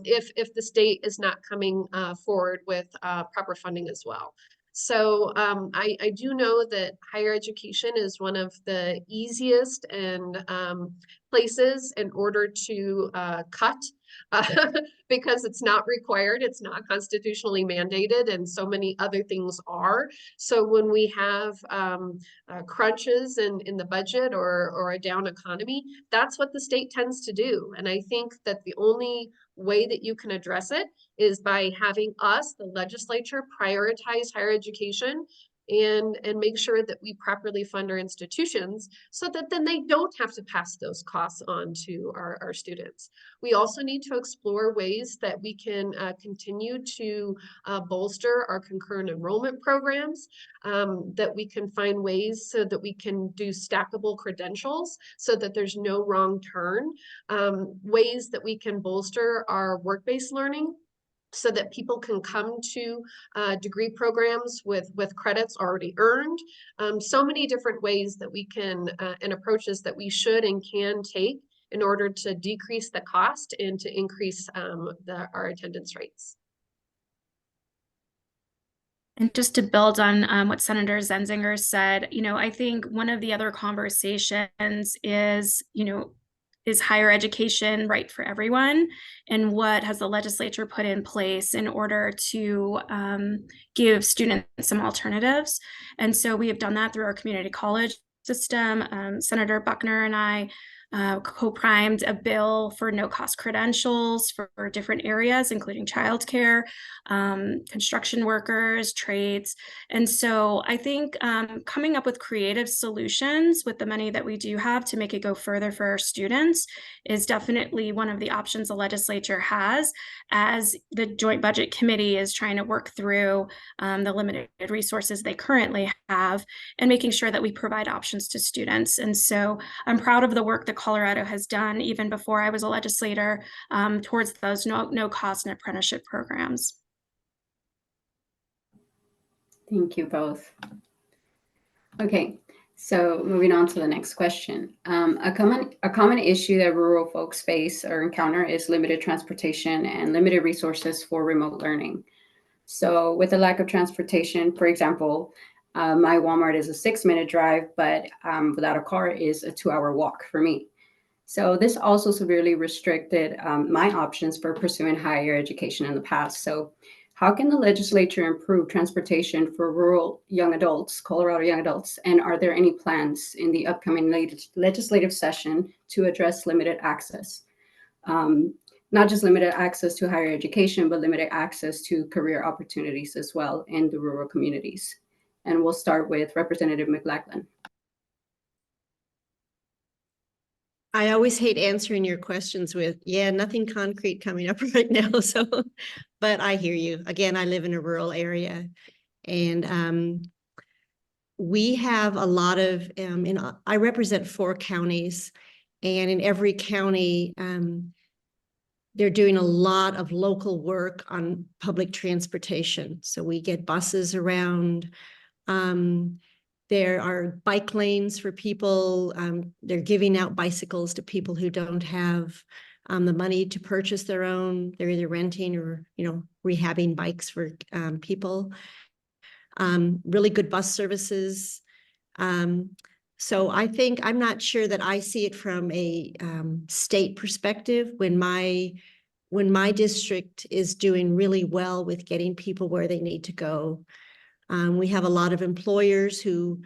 if the state is not coming forward with proper funding as well. So I do know that higher education is one of the easiest and places in order to cut because it's not required, it's not constitutionally mandated, and so many other things are. So when we have crunches in the budget or a down economy, that's what the state tends to do. And I think that the only way that you can address it is by having us, the legislature, prioritize higher education and make sure that we properly fund our institutions so that then they don't have to pass those costs on to our students. We also need to explore ways that we can continue to bolster our concurrent enrollment programs, that we can find ways so that we can do stackable credentials so that there's no wrong turn, ways that we can bolster our work-based learning so that people can come to degree programs with credits already earned. So many different ways that we can and approaches that we should and can take in order to decrease the cost and to increase our attendance rates. And just to build on what Senator Zenzinger said, I think one of the other conversations is, is higher education right for everyone? And what has the legislature put in place in order to give students some alternatives? And so we have done that through our community college system. Senator Buckner and I co-primed a bill for no-cost credentials for different areas, including childcare, construction workers, trades. And so I think coming up with creative solutions with the money that we do have to make it go further for our students is definitely one of the options the legislature has as the Joint Budget Committee is trying to work through the limited resources they currently have and making sure that we provide options to students. And so I'm proud of the work that Colorado has done even before I was a legislator towards those no cost and apprenticeship programs. Thank you both. Okay, so moving on to the next question. A common issue that rural folks face or encounter is limited transportation and limited resources for remote learning. So with the lack of transportation, for example, my Walmart is a 6-minute drive, but without a car is a 2-hour walk for me. So this also severely restricted my options for pursuing higher education in the past. So how can the legislature improve transportation for rural young adults, Colorado young adults? And are there any plans in the upcoming legislative session to address limited access? Not just limited access to higher education, but limited access to career opportunities as well in the rural communities. And we'll start with Representative McLachlan. I always hate answering your questions with, yeah, nothing concrete coming up right now. So, but I hear you. Again, I live in a rural area, and we have a lot of, I represent 4 counties, and in every county, they're doing a lot of local work on public transportation. So we get buses around. There are bike lanes for people. They're giving out bicycles to people who don't have the money to purchase their own. They're either renting or, rehabbing bikes for people. Really good bus services. So I think, I'm not sure that I see it from a state perspective when my district is doing really well with getting people where they need to go. We have a lot of employers who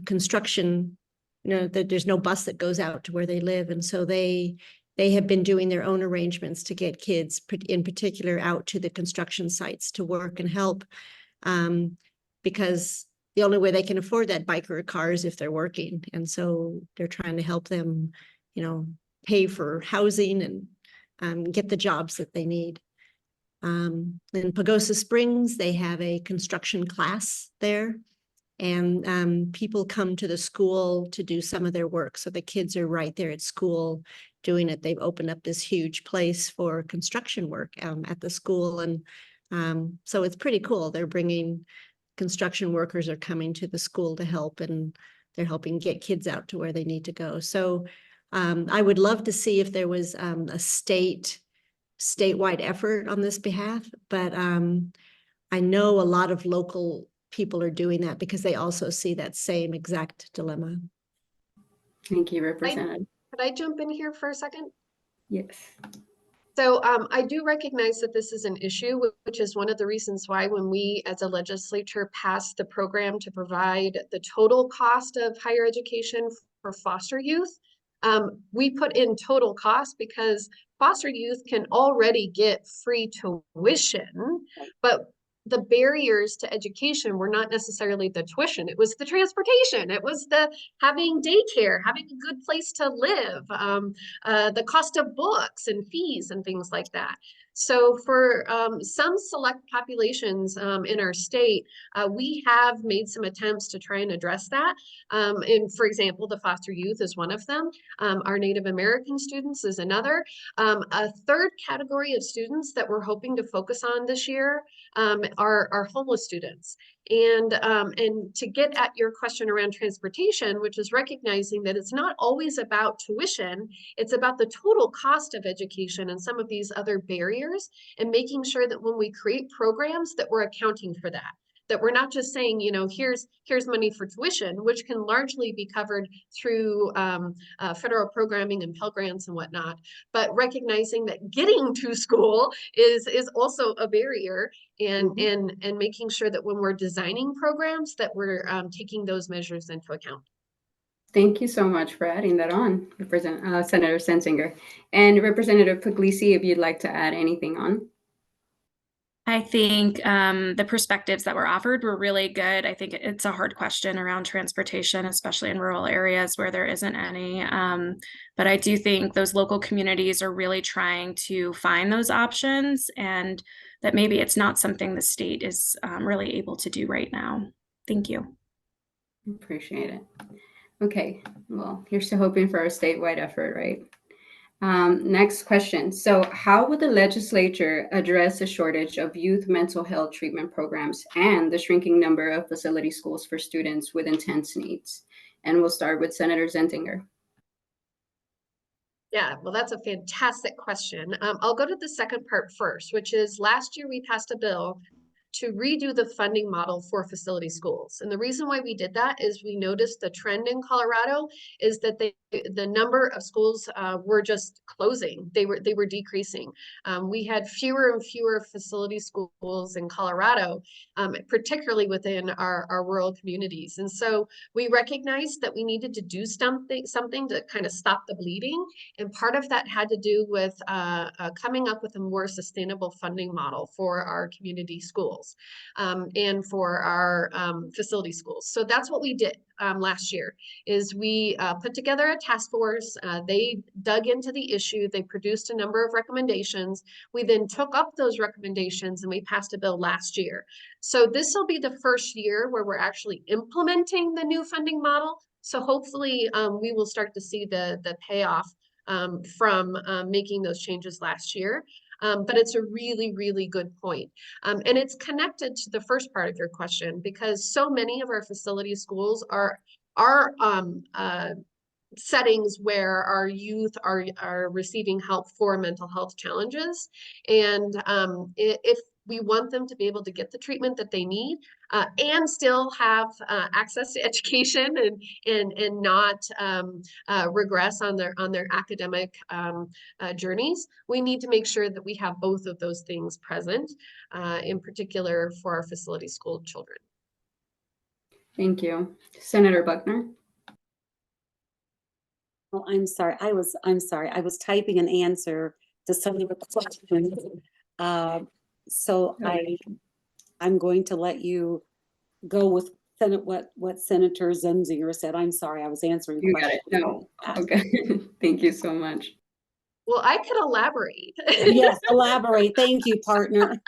construction, that there's no bus that goes out to where they live. And so they have been doing their own arrangements to get kids in particular out to the construction sites to work and help, because the only way they can afford that bike or a car is if they're working. And so they're trying to help them, pay for housing and get the jobs that they need. In Pagosa Springs, they have a construction class there, and people come to the school to do some of their work. So the kids are right there at school doing it. They've opened up this huge place for construction work at the school. And so it's pretty cool. They're bringing construction workers are coming to the school to help, and they're helping get kids out to where they need to go. So I would love to see if there was a statewide effort on this behalf, but I know a lot of local people are doing that because they also see that same exact dilemma. Thank you, Representative. Could I jump in here for a second? Yes. So I do recognize that this is an issue, which is one of the reasons why when we as a legislature passed the program to provide the total cost of higher education for foster youth, we put in total cost because foster youth can already get free tuition, but the barriers to education were not necessarily the tuition. It was the transportation. It was the having daycare, having a good place to live, the cost of books and fees and things like that. So for some select populations in our state, we have made some attempts to try and address that. And for example, the foster youth is one of them. Our Native American students is another. A third category of students that we're hoping to focus on this year are homeless students. And to get at your question around transportation, which is recognizing that it's not always about tuition, it's about the total cost of education and some of these other barriers, and making sure that when we create programs that we're accounting for that. That we're not just saying, you know, here's money for tuition, which can largely be covered through federal programming and Pell Grants and whatnot, but recognizing that getting to school is also a barrier, and making sure that when we're designing programs that we're taking those measures into account. Thank you so much for adding that on, Senator Zenzinger. And Representative Pugliese, if you'd like to add anything on. I think the perspectives that were offered were really good. I think it's a hard question around transportation, especially in rural areas where there isn't any. But I do think those local communities are really trying to find those options, and that maybe it's not something the state is really able to do right now. Thank you. Appreciate it. Okay, well, you're still hoping for a statewide effort, right? Next question. So how would the legislature address the shortage of youth mental health treatment programs and the shrinking number of facility schools for students with intense needs? And we'll start with Senator Zenzinger. Yeah, well, that's a fantastic question. I'll go to the second part first, which is last year we passed a bill to redo the funding model for facility schools. And the reason why we did that is we noticed the trend in Colorado is that the number of schools were just closing. They were decreasing. We had fewer and fewer facility schools in Colorado, particularly within our rural communities. And so we recognized that we needed to do something to kind of stop the bleeding. And part of that had to do with coming up with a more sustainable funding model for our community schools. And for our facility schools. So that's what we did last year, is we put together a task force. They dug into the issue. They produced a number of recommendations. We then took up those recommendations and we passed a bill last year. So this will be the first year where we're actually implementing the new funding model. So hopefully we will start to see the payoff from making those changes last year. But it's a really, really good point. And it's connected to the first part of your question, because so many of our facility schools are settings where our youth are receiving help for mental health challenges. And if we want them to be able to get the treatment that they need and still have access to education and not regress on their academic journeys, we need to make sure that we have both of those things present, in particular for our facility school children. Thank you. Senator Buckner. Oh, I'm sorry. I'm sorry. I was typing an answer to some of the questions. So I'm going to let you go with what Senator Zenzinger said. I'm sorry, I was answering you questions. Got it. No. Okay. Thank you so much. Well, I could elaborate. Yes, elaborate. Thank you, partner.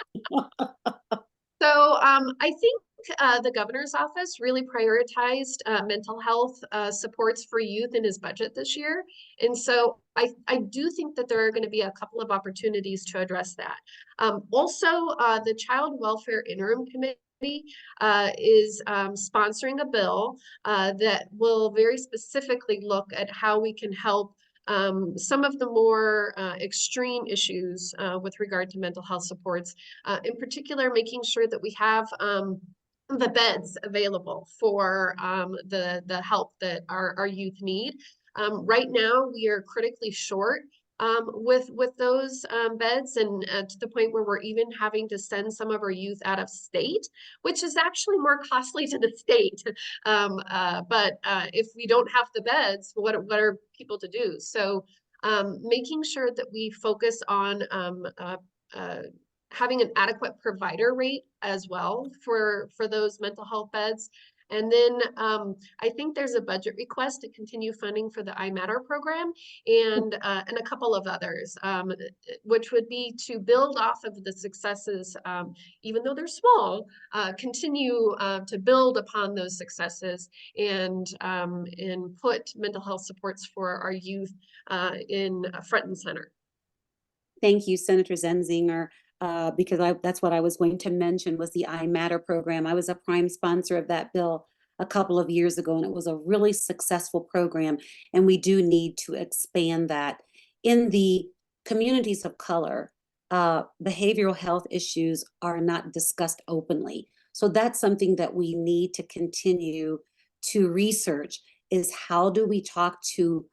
So I think the governor's office really prioritized mental health supports for youth in his budget this year. And so I do think that there are going to be a couple of opportunities to address that. Also, the Child Welfare Interim Committee is sponsoring a bill that will very specifically look at how we can help some of the more extreme issues with regard to mental health supports, in particular, making sure that we have the beds available for the help that our youth need. Right now, we are critically short with those beds, and to the point where we're even having to send some of our youth out of state, which is actually more costly to the state. But if we don't have the beds, what are people to do? So making sure that we focus on having an adequate provider rate as well for those mental health beds. And then I think there's a budget request to continue funding for the iMatter program and a couple of others, which would be to build off of the successes, even though they're small, continue to build upon those successes and put mental health supports for our youth in front and center. Thank you, Senator Zenzinger. Because that's what I was going to mention was the iMatter program. I was a prime sponsor of that bill a couple of years ago, and it was a really successful program. And we do need to expand that. In the communities of color, behavioral health issues are not discussed openly. So that's something that we need to continue to research, is how do we talk to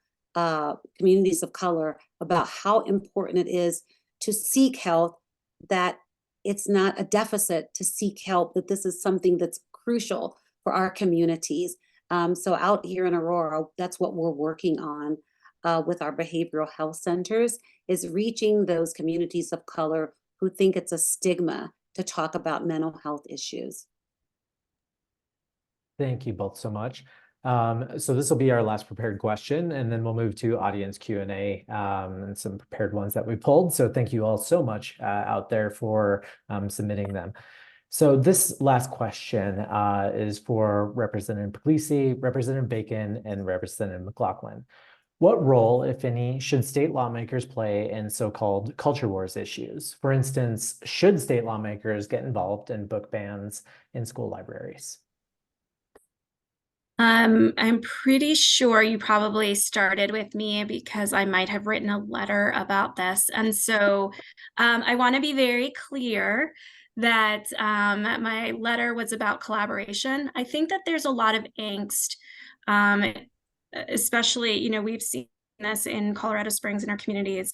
communities of color about how important it is to seek help, that it's not a deficit to seek help, that this is something that's crucial for our communities. So out here in Aurora, that's what we're working on with our behavioral health centers, is reaching those communities of color who think it's a stigma to talk about mental health issues. Thank you both so much. So this will be our last prepared question, and then we'll move to audience Q&A and some prepared ones that we pulled. So thank you all so much out there for submitting them. So this last question is for Representative Pugliese, Representative Bacon, and Representative McLachlan. What role, if any, should state lawmakers play in so-called culture wars issues? For instance, should state lawmakers get involved in book bans in school libraries? I'm pretty sure you probably started with me because I might have written a letter about this. And so I want to be very clear that my letter was about collaboration. I think that there's a lot of angst, especially, we've seen this in Colorado Springs in our communities,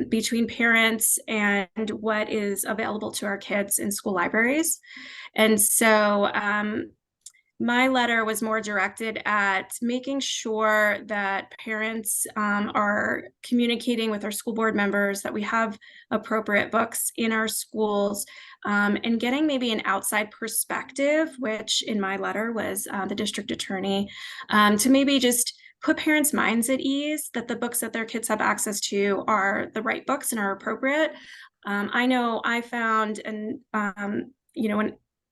between parents and what is available to our kids in school libraries. And so my letter was more directed at making sure that parents are communicating with our school board members, that we have appropriate books in our schools, and getting maybe an outside perspective, which in my letter was the district attorney, to maybe just put parents' minds at ease that the books that their kids have access to are the right books and are appropriate. I know I found, and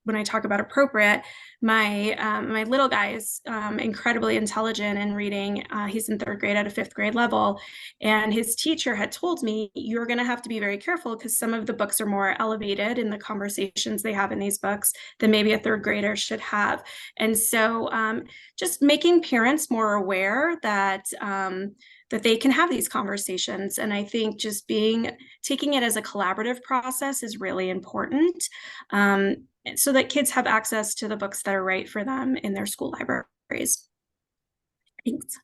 when I talk about appropriate, my little guy is incredibly intelligent in reading. He's in 3rd grade at a 5th grade level. And his teacher had told me, you're going to have to be very careful because some of the books are more elevated in the conversations they have in these books than maybe a 3rd grader should have. And so just making parents more aware that that they can have these conversations. And I think just taking it as a collaborative process is really important, so that kids have access to the books that are right for them in their school libraries. Thanks.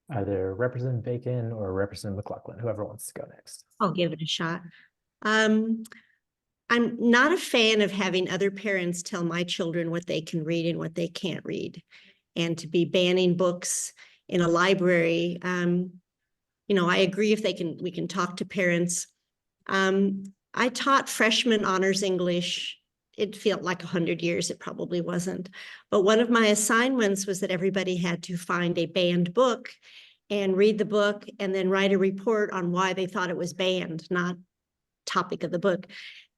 Either Representative Bacon or Representative McLachlan, whoever wants to go next. I'll give it a shot. I'm not a fan of having other parents tell my children what they can read and what they can't read, and to be banning books in a library. I agree if we can talk to parents. I taught freshman honors English. It felt like 100 years. It probably wasn't. But one of my assignments was that everybody had to find a banned book and read the book and then write a report on why they thought it was banned, not topic of the book.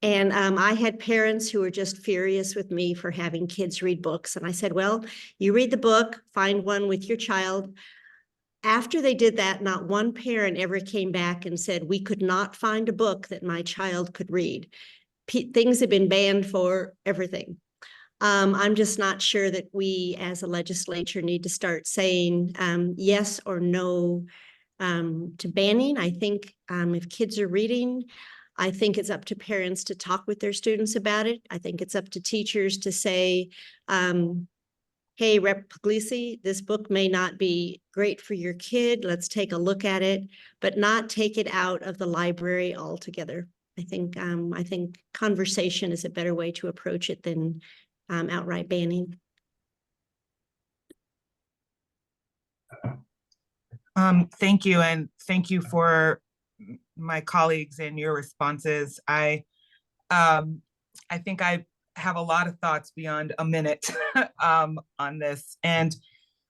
And I had parents who were just furious with me for having kids read books. And I said, well, you read the book, find one with your child. After they did that, not one parent ever came back and said, we could not find a book that my child could read. things have been banned for everything. I'm just not sure that we as a legislature need to start saying yes or no to banning. I think if kids are reading, I think it's up to parents to talk with their students about it. I think it's up to teachers to say, hey, Rep. Pugliese, this book may not be great for your kid. Let's take a look at it, but not take it out of the library altogether. I think conversation is a better way to approach it than outright banning. Thank you, and thank you for my colleagues and your responses. I think I have a lot of thoughts beyond a minute on this. And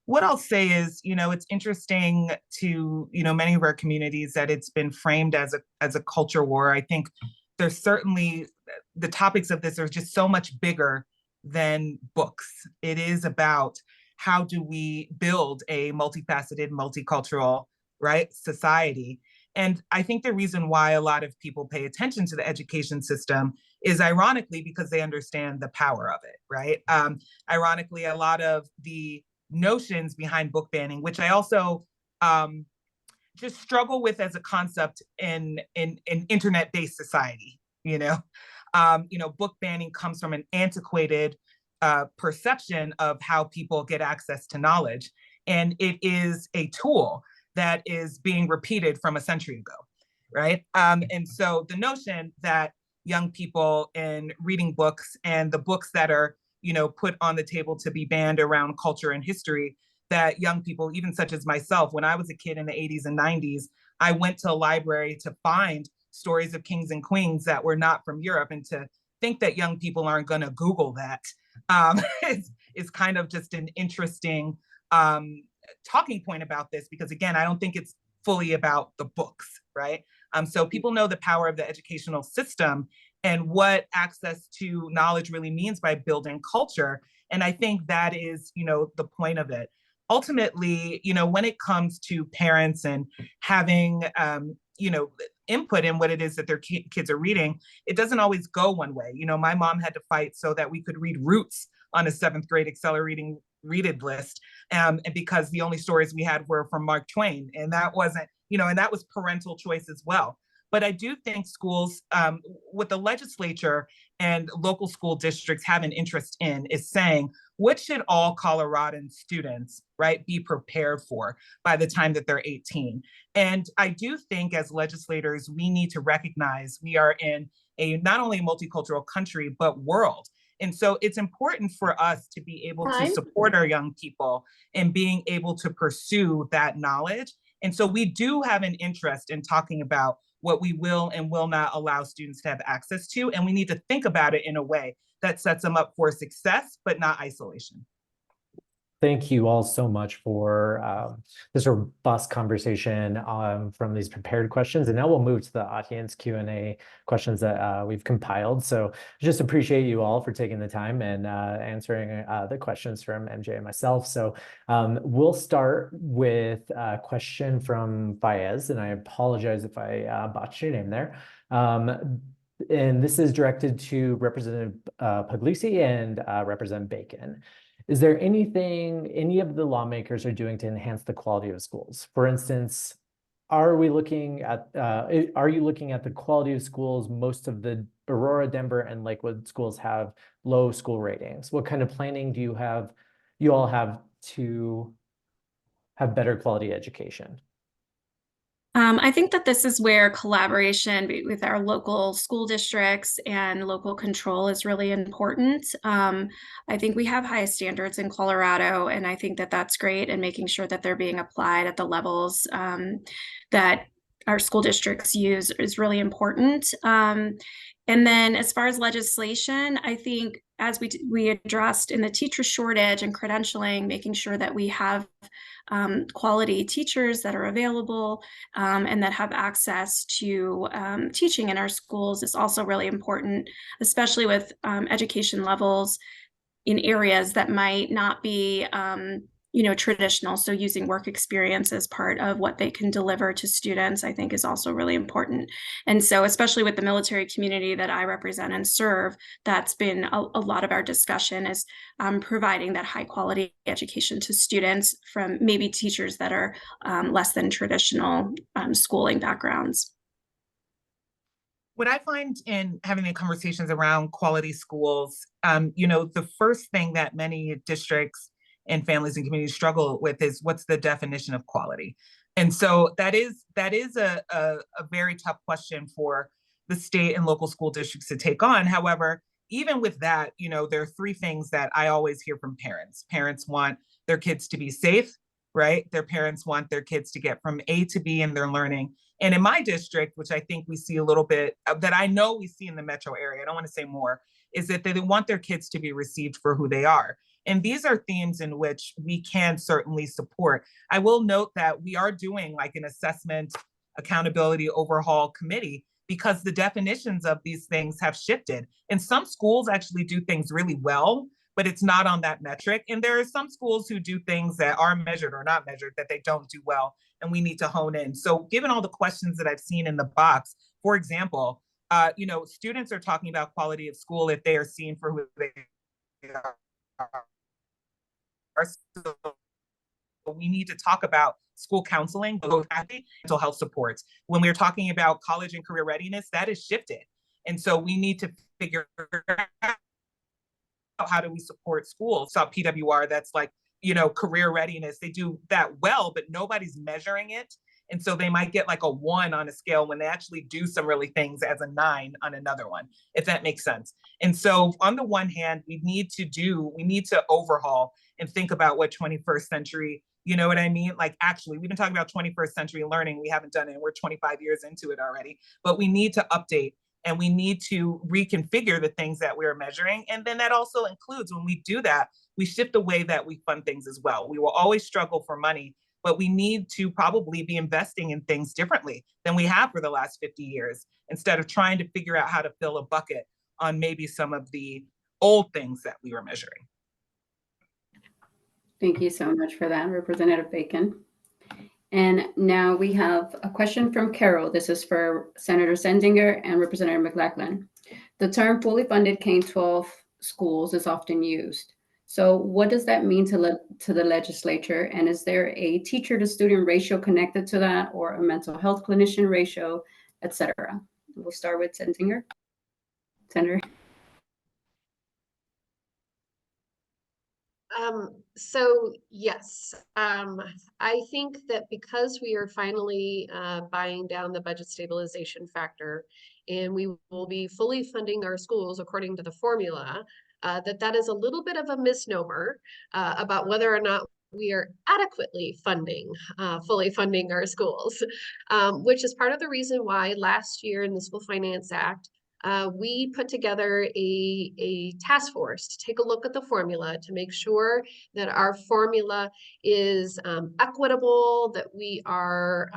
what I'll say is, it's interesting to, many of our communities that it's been framed as a culture war. I think there's certainly, the topics of this are just so much bigger than books. It is about how do we build a multifaceted, multicultural, right, society. And I think the reason why a lot of people pay attention to the education system is ironically because they understand the power of it, right? Ironically, a lot of the notions behind book banning, which I also just struggle with as a concept in internet-based society, book banning comes from an antiquated perception of how people get access to knowledge. And it is a tool that is being repeated from a century ago, right? And so the notion that young people in reading books and the books that are, put on the table to be banned around culture and history, that young people, even such as myself, when I was a kid in the 80s and 90s, I went to a library to find stories of kings and queens that were not from Europe, and to think that young people aren't going to Google that is kind of just an interesting talking point about this, because again, I don't think it's fully about the books, right? So people know the power of the educational system and what access to knowledge really means by building culture. And I think that is, the point of it. Ultimately, when it comes to parents and having, input in what it is that their kids are reading, it doesn't always go one way. My mom had to fight so that we could read Roots on a 7th grade accelerating readed list, and because the only stories we had were from Mark Twain, and that wasn't, and that was parental choice as well. But I do think schools, what the legislature and local school districts have an interest in is saying, what should all Coloradan students, right, be prepared for by the time that they're 18? And I do think as legislators, we need to recognize we are in a not only multicultural country, but world. And so it's important for us to be able to support our young people in being able to pursue that knowledge. And so we do have an interest in talking about what we will and will not allow students to have access to. And we need to think about it in a way that sets them up for success, but not isolation. Thank you all so much for this robust conversation from these prepared questions. And now we'll move to the audience Q&A questions that we've compiled. So just appreciate you all for taking the time and answering the questions from MJ and myself. So we'll start with a question from Fayez, and I apologize if I botched your name there. And this is directed to Representative Pugliese and Representative Bacon. Is there anything any of the lawmakers are doing to enhance the quality of schools? For instance, are you looking at the quality of schools? Most of the Aurora, Denver, and Lakewood schools have low school ratings. What kind of planning do you all have to have better quality education? I think that this is where collaboration with our local school districts and local control is really important. I think we have high standards in Colorado, and I think that that's great, and making sure that they're being applied at the levels that our school districts use is really important. And then as far as legislation, I think as we addressed in the teacher shortage and credentialing, making sure that we have quality teachers that are available and that have access to teaching in our schools is also really important, especially with education levels in areas that might not be traditional. So using work experience as part of what they can deliver to students, I think, is also really important. And so, especially with the military community that I represent and serve, that's been a lot of our discussion, is providing that high quality education to students from maybe teachers that are less than traditional schooling backgrounds. What I find in having the conversations around quality schools, the first thing that many districts and families and communities struggle with is, what's the definition of quality? And so that is a very tough question for the state and local school districts to take on. However, even with that, there are three things that I always hear from parents. Parents want their kids to be safe, right? Their parents want their kids to get from A to B in their learning. And in my district, which I think we see a little bit, that I know we see in the metro area, I don't want to say more, is that they want their kids to be received for who they are. And these are themes in which we can certainly support. I will note that we are doing like an assessment accountability overhaul committee, because the definitions of these things have shifted. And some schools actually do things really well, but it's not on that metric. And there are some schools who do things that are measured or not measured that they don't do well, and we need to hone in. So given all the questions that I've seen in the box, for example, students are talking about quality of school if they are seen for who they are. So we need to talk about school counseling, both mental health supports. When we're talking about college and career readiness, that has shifted. And so we need to figure out, how do we support schools? So PWR, that's like, career readiness, they do that well, but nobody's measuring it. And so they might get like a 1 on a scale when they actually do some really things as a 9 on another one, if that makes sense. And so on the one hand, we need to overhaul and think about what 21st century, you know what I mean? Like, actually, we've been talking about 21st century learning. We haven't done it. We're 25 years into it already, but we need to update and we need to reconfigure the things that we're measuring. And then that also includes, when we do that, we shift the way that we fund things as well. We will always struggle for money, but we need to probably be investing in things differently than we have for the last 50 years, instead of trying to figure out how to fill a bucket on maybe some of the old things that we were measuring. Thank you so much for that, Representative Bacon. And now we have a question from Carol. This is for Senator Zenzinger and Representative McLachlan. The term fully funded K-12 schools is often used. So what does that mean to the legislature? And is there a teacher to student ratio connected to that, or a mental health clinician ratio, et cetera? We'll start with Zenzinger. Senator. So yes, I think that because we are finally buying down the budget stabilization factor, and we will be fully funding our schools according to the formula, that is a little bit of a misnomer about whether or not we are adequately fully funding our schools, which is part of the reason why last year in the School Finance Act, we put together a task force to take a look at the formula to make sure that our formula is equitable, that we are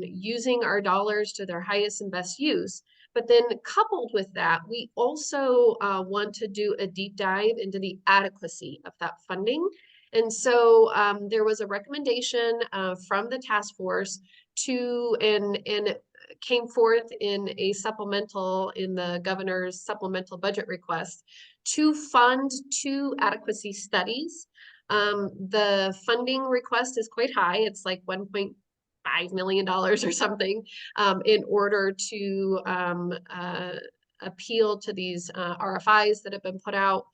using our dollars to their highest and best use. But then coupled with that, we also want to do a deep dive into the adequacy of that funding. And so there was a recommendation from the task force and came forth in a supplemental, in the governor's supplemental budget request, to fund 2 adequacy studies. The funding request is quite high. It's like $1.5 million or something, in order to appeal to these RFIs that have been put out,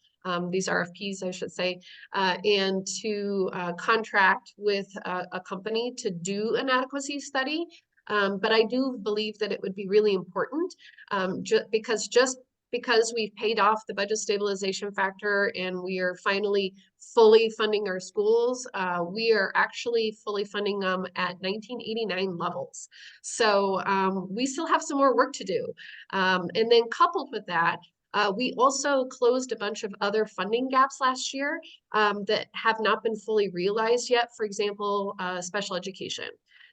these RFPs, I should say, and to contract with a company to do an adequacy study. But I do believe that it would be really important, because we've paid off the budget stabilization factor and we are finally fully funding our schools, we are actually fully funding them at 1989 levels. So we still have some more work to do. And then coupled with that, we also closed a bunch of other funding gaps last year that have not been fully realized yet. For example, special education.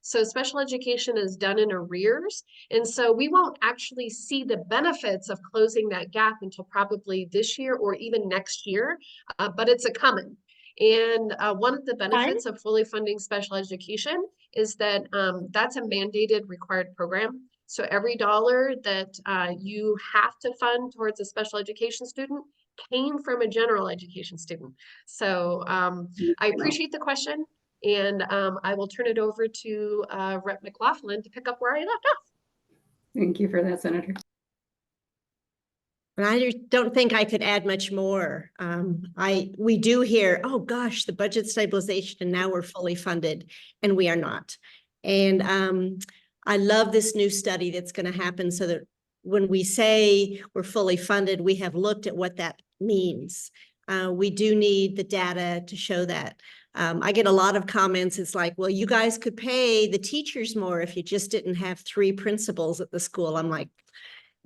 So special education is done in arrears. And so we won't actually see the benefits of closing that gap until probably this year or even next year, but it's a coming. And one of the benefits of fully funding special education is that that's a mandated required program. So every dollar that you have to fund towards a special education student came from a general education student. So I appreciate the question, and I will turn it over to Rep. McLachlan to pick up where I left off. Thank you for that, Senator. And I don't think I could add much more. We do hear, oh gosh, the budget stabilization, and now we're fully funded, and we are not. And I love this new study that's going to happen, so that when we say we're fully funded, we have looked at what that means. We do need the data to show that. I get a lot of comments. It's like, well, you guys could pay the teachers more if you just didn't have 3 principals at the school. I'm like,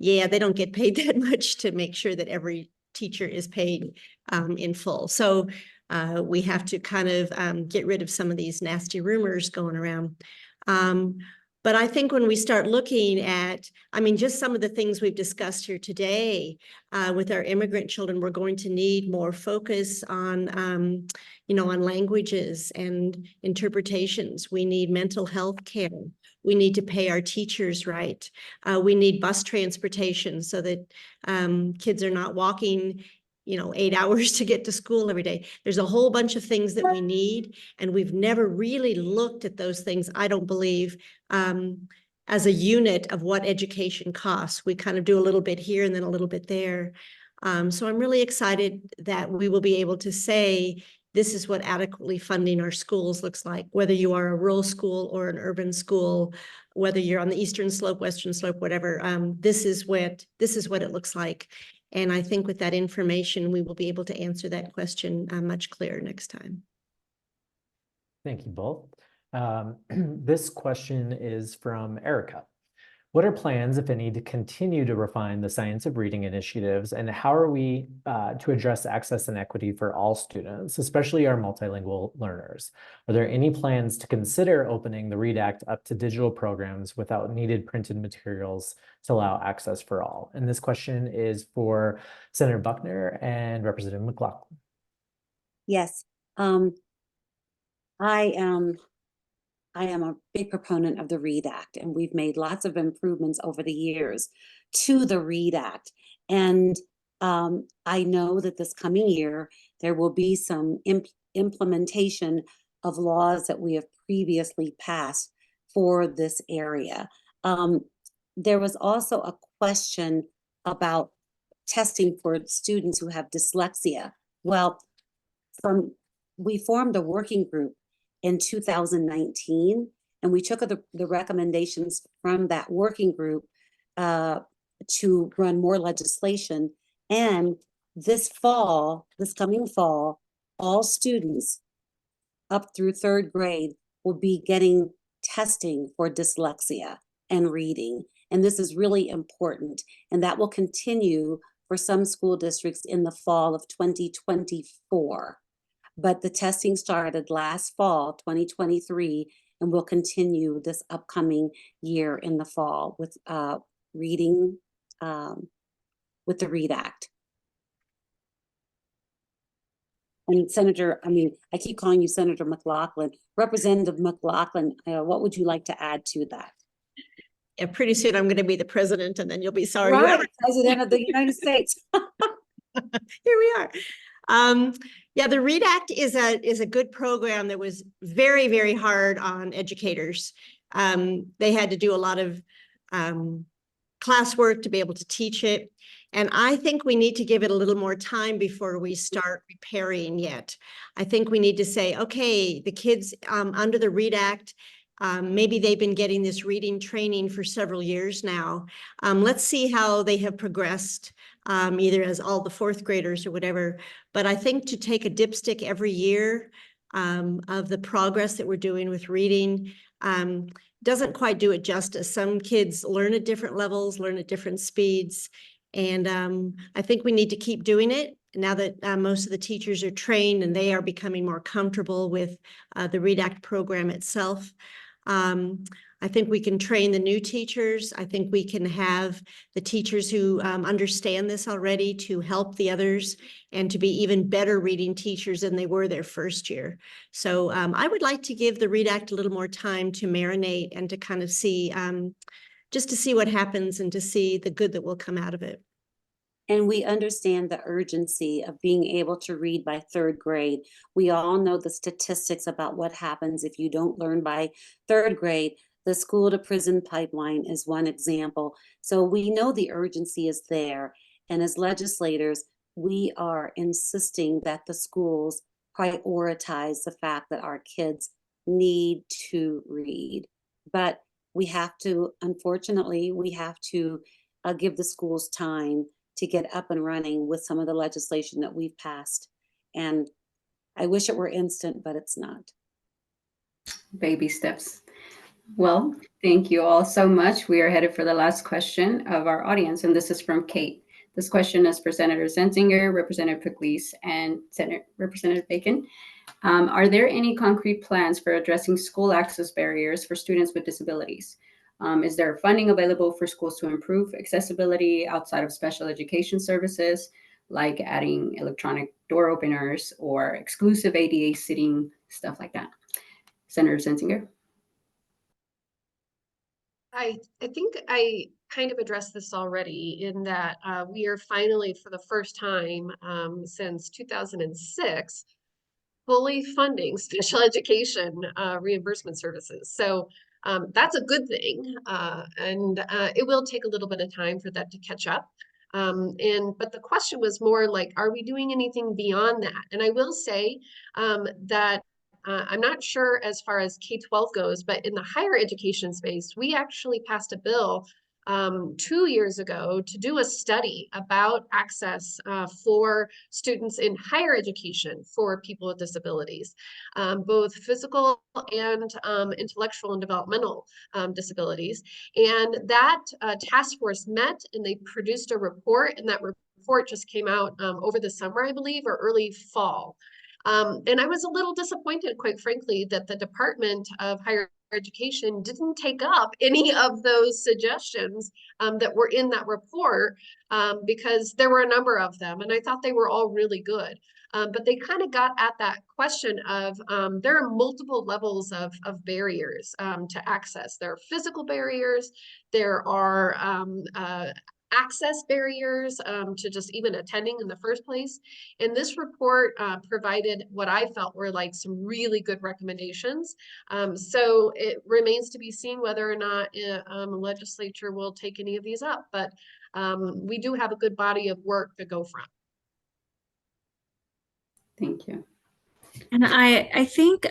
yeah, they don't get paid that much to make sure that every teacher is paid in full. So we have to kind of get rid of some of these nasty rumors going around. But I think when we start looking at, I mean, just some of the things we've discussed here today with our immigrant children, we're going to need more focus on, you know, on languages and interpretations. We need mental health care. We need to pay our teachers right. We need bus transportation so that kids are not walking, you know, 8 hours to get to school every day. There's a whole bunch of things that we need, and we've never really looked at those things, I don't believe, as a unit of what education costs. We kind of do a little bit here and then a little bit there. So I'm really excited that we will be able to say, this is what adequately funding our schools looks like, whether you are a rural school or an urban school, whether you're on the eastern slope, western slope, whatever. This is what it looks like. And I think with that information, we will be able to answer that question much clearer next time. Thank you both. This question is from Erica. What are plans, if any, to continue to refine the science of reading initiatives, and how are we to address access and equity for all students, especially our multilingual learners? Are there any plans to consider opening the READ Act up to digital programs without needed printed materials to allow access for all? And this question is for Senator Buckner and Representative McLachlan. Yes, I am a big proponent of the READ Act, and we've made lots of improvements over the years to the READ Act. And I know that this coming year, there will be some implementation of laws that we have previously passed for this area. There was also a question about testing for students who have dyslexia. Well, we formed a working group in 2019, and we took the recommendations from that working group to run more legislation. And this coming fall, all students up through 3rd grade will be getting testing for dyslexia and reading. And this is really important. And that will continue for some school districts in the fall of 2024. But the testing started last fall, 2023, and will continue this upcoming year in the fall with reading, with the READ Act. And Senator, I keep calling you Senator McLachlan. Representative McLachlan, what would you like to add to that? Yeah, pretty soon I'm going to be the president, and then you'll be sorry. Right, President of the United States. Here we are. Yeah, the READ Act is a good program that was very, very hard on educators. They had to do a lot of classwork to be able to teach it. And I think we need to give it a little more time before we start repairing yet. I think we need to say, okay, the kids under the READ Act, maybe they've been getting this reading training for several years now. Let's see how they have progressed, either as all the 4th graders or whatever. But I think to take a dipstick every year of the progress that we're doing with reading doesn't quite do it justice. Some kids learn at different levels, learn at different speeds. And I think we need to keep doing it now that most of the teachers are trained and they are becoming more comfortable with the READ Act program itself. I think we can train the new teachers. I think we can have the teachers who understand this already to help the others and to be even better reading teachers than they were their first year. So I would like to give the READ Act a little more time to marinate and to kind of see, just to see what happens and to see the good that will come out of it. And we understand the urgency of being able to read by third grade. We all know the statistics about what happens if you don't learn by third grade. The school to prison pipeline is one example. So we know the urgency is there. And as legislators, we are insisting that the schools prioritize the fact that our kids need to read. But we have to, unfortunately, we have to give the schools time to get up and running with some of the legislation that we've passed. And I wish it were instant, but it's not. Baby steps. Well, thank you all so much. We are headed for the last question of our audience, and this is from Kate. This question is for Senator Zenzinger, Representative Pugliese, and Representative Bacon. Are there any concrete plans for addressing school access barriers for students with disabilities? Is there funding available for schools to improve accessibility outside of special education services, like adding electronic door openers or exclusive ADA seating, stuff like that? Senator Zenzinger. I think I kind of addressed this already in that we are finally, for the first time since 2006, fully funding special education reimbursement services. So that's a good thing. And it will take a little bit of time for that to catch up. But the question was more like, are we doing anything beyond that? And I will say that I'm not sure as far as K-12 goes, but in the higher education space, we actually passed a bill 2 years ago to do a study about access for students in higher education for people with disabilities, both physical and intellectual and developmental disabilities. And that task force met and they produced a report, and that report just came out over the summer, I believe, or early fall. And I was a little disappointed, quite frankly, that the Department of Higher Education didn't take up any of those suggestions that were in that report, because there were a number of them, and I thought they were all really good. But they kind of got at that question of there are multiple levels of barriers to access. There are physical barriers, there are access barriers to just even attending in the first place. And this report provided what I felt were like some really good recommendations. So it remains to be seen whether or not the legislature will take any of these up, but we do have a good body of work to go from. Thank you. And I think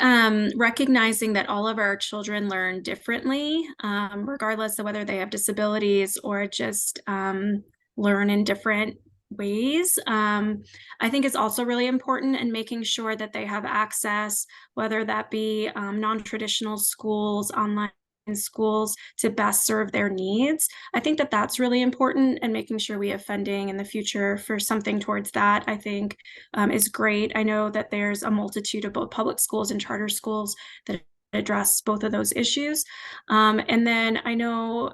recognizing that all of our children learn differently, regardless of whether they have disabilities or just learn in different ways, I think is also really important, and making sure that they have access, whether that be non-traditional schools, online schools, to best serve their needs. I think that that's really important, and making sure we have funding in the future for something towards that, I think is great. I know that there's a multitude of both public schools and charter schools that address both of those issues. And then I know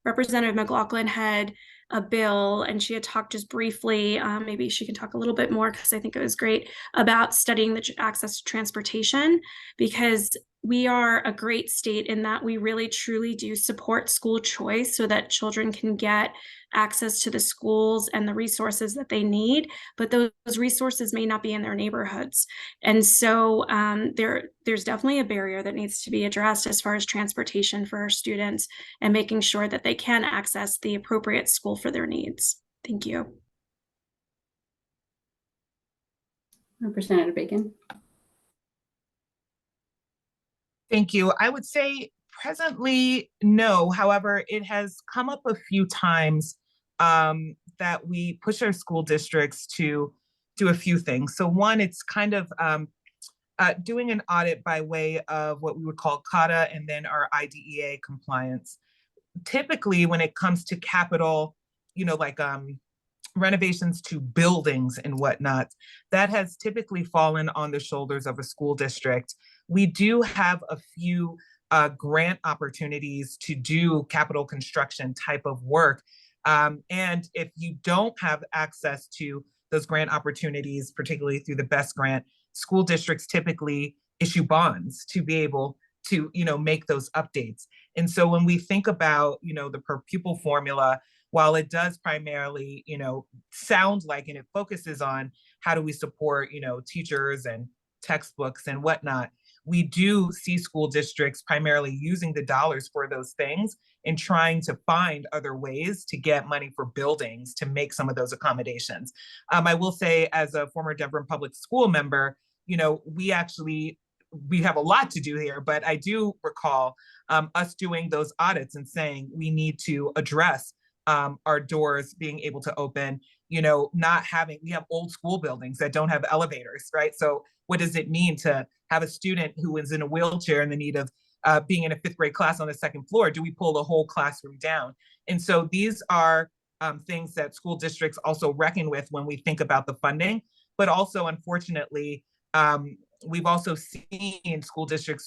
Representative McLachlan had a bill, and she had talked just briefly, maybe she can talk a little bit more, because I think it was great, about studying the access to transportation, because we are a great state in that we really truly do support school choice so that children can get access to the schools and the resources that they need, but those resources may not be in their neighborhoods. And so there's definitely a barrier that needs to be addressed as far as transportation for our students, and making sure that they can access the appropriate school for their needs. Thank you. Representative Bacon. Thank you. I would say presently, no. However, it has come up a few times that we push our school districts to do a few things. So one, it's kind of doing an audit by way of what we would call CADA and then our IDEA compliance. Typically, when it comes to capital, like renovations to buildings and whatnot, that has typically fallen on the shoulders of a school district. We do have a few grant opportunities to do capital construction type of work. And if you don't have access to those grant opportunities, particularly through the BEST grant, school districts typically issue bonds to be able to, make those updates. And so when we think about, the per pupil formula, while it does primarily, sound like, and it focuses on how do we support, teachers and textbooks and whatnot, we do see school districts primarily using the dollars for those things and trying to find other ways to get money for buildings to make some of those accommodations. I will say, as a former Denver public school member, we have a lot to do here, but I do recall us doing those audits and saying we need to address our doors being able to open, we have old school buildings that don't have elevators, right? So what does it mean to have a student who is in a wheelchair in the need of being in a 5th grade class on the 2nd floor? Do we pull the whole classroom down? And so these are things that school districts also reckon with when we think about the funding, but also, unfortunately, we've also seen school districts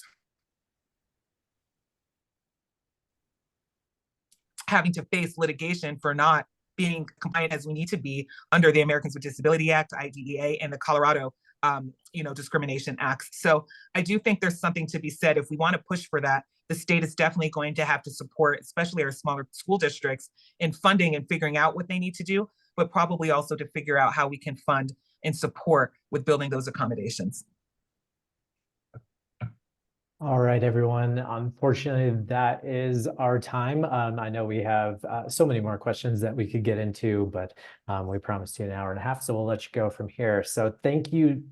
having to face litigation for not being compliant as we need to be under the Americans with Disability Act, IDEA, and the Colorado Discrimination Acts. So I do think there's something to be said. If we want to push for that, the state is definitely going to have to support, especially our smaller school districts, in funding and figuring out what they need to do, but probably also to figure out how we can fund and support with building those accommodations. All right, everyone. Unfortunately, that is our time. I know we have so many more questions that we could get into, but we promised you an hour and a half, so we'll let you go from here. So thank you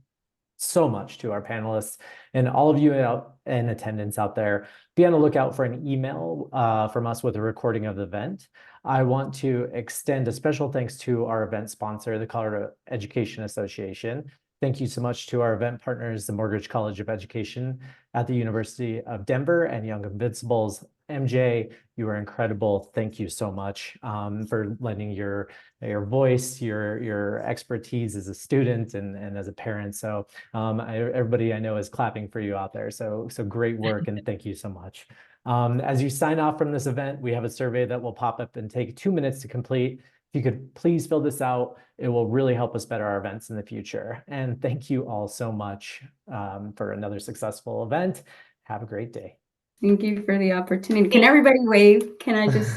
so much to our panelists and all of you in attendance out there. Be on the lookout for an email from us with a recording of the event. I want to extend a special thanks to our event sponsor, the Colorado Education Association. Thank you so much to our event partners, the Morgridge College of Education at the University of Denver and Young Invincibles. MJ, you are incredible. Thank you so much for lending your voice, your expertise as a student and as a parent. So everybody I know is clapping for you out there. So great work and thank you so much. As you sign off from this event, we have a survey that will pop up and take 2 minutes to complete. If you could please fill this out, it will really help us better our events in the future. And thank you all so much for another successful event. Have a great day. Thank you for the opportunity. Can everybody wave? Can I just?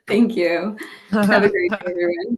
Thank you. Have a great day, everyone.